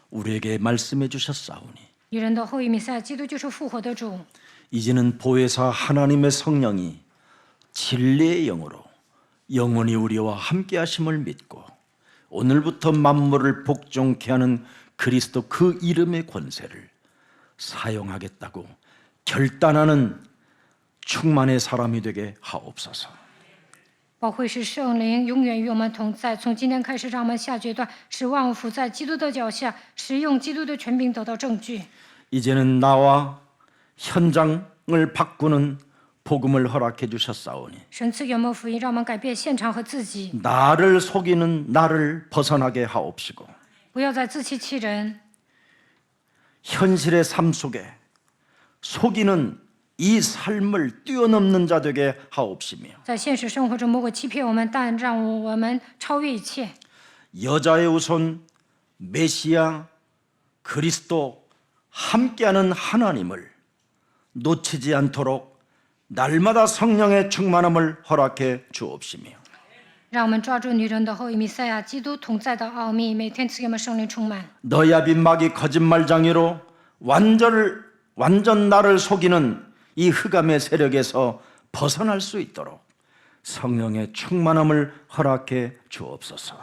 우리에게 말씀해 주셨사오니 女人的后裔弥赛亚基督就是复活的主。 이제는 보혜사 하나님의 성령이 진리의 영으로 영원히 우리와 함께 하심을 믿고 오늘부터 만물을 복종케 하는 그리스도 그 이름의 권세를 사용하겠다고 결단하는 충만의 사람이 되게 하옵소서. 保惠师圣灵永远与我们同在。从今天开始，让我们下决断，使万物伏在基督的脚下，使用基督的权柄得到证据。 이제는 나와 현장을 바꾸는 복음을 허락해 주셨사오니 神赐给我们福音，让我们改变现场和自己， 나를 속이는 나를 벗어나게 하옵시고 不要再自欺欺人。 현실의 삶 속에 속이는 이 삶을 뛰어넘는 자 되게 하옵시며 在现实生活中，魔鬼欺骗我们，但让我们超越一切。 여자의 우선 메시아 그리스도 함께하는 하나님을 놓치지 않도록 날마다 성령의 충만함을 허락해 주옵시며 让我们抓住女人的后裔弥赛亚基督同在的奥秘，每天赐给我们圣灵充满。 너야비 마귀 거짓말장이로 완전 나를 속이는 이 흑암의 세력에서 벗어날 수 있도록 성령의 충만함을 허락해 주옵소서.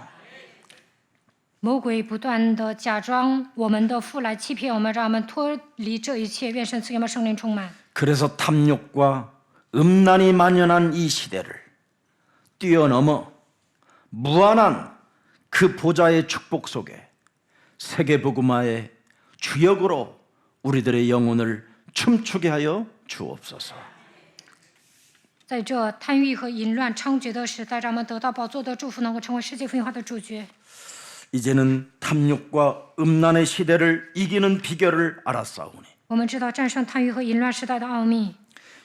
魔鬼不断的假装我们的父来欺骗我们，让我们脱离这一切。愿神赐给我们圣灵充满。 그래서 탐욕과 음란이 만연한 이 시대를 뛰어넘어 무한한 그 보좌의 축복 속에 세계복음화의 주역으로 우리들의 영혼을 춤추게 하여 주옵소서. 在这贪欲和淫乱猖獗的时代，让我们得到宝座的祝福，能够成为世界福音化的主角。 이제는 탐욕과 음란의 시대를 이기는 비결을 알았사오니 我们知道战胜贪欲和淫乱时代的奥秘，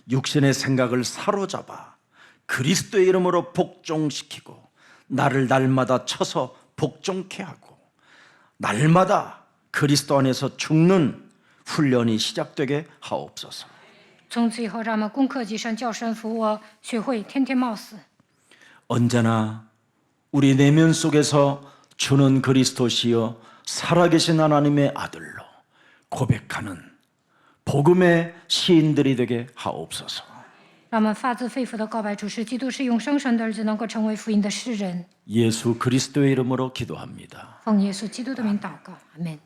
육신의 생각을 사로잡아 그리스도의 이름으로 복종시키고 나를 날마다 쳐서 복종케 하고 날마다 그리스도 안에서 죽는 훈련이 시작되게 하옵소서. 从此以后，让我们攻克己身，叫神服我，学会天天冒死。 언제나 우리 내면 속에서 주는 그리스도시여 살아계신 하나님의 아들로 고백하는 복음의 시인들이 되게 하옵소서. 让我们发自肺腑的告白主是基督是永生神的儿子，能够成为福音的诗人。 예수 그리스도의 이름으로 기도합니다. 奉耶稣基督的名祷告，阿门。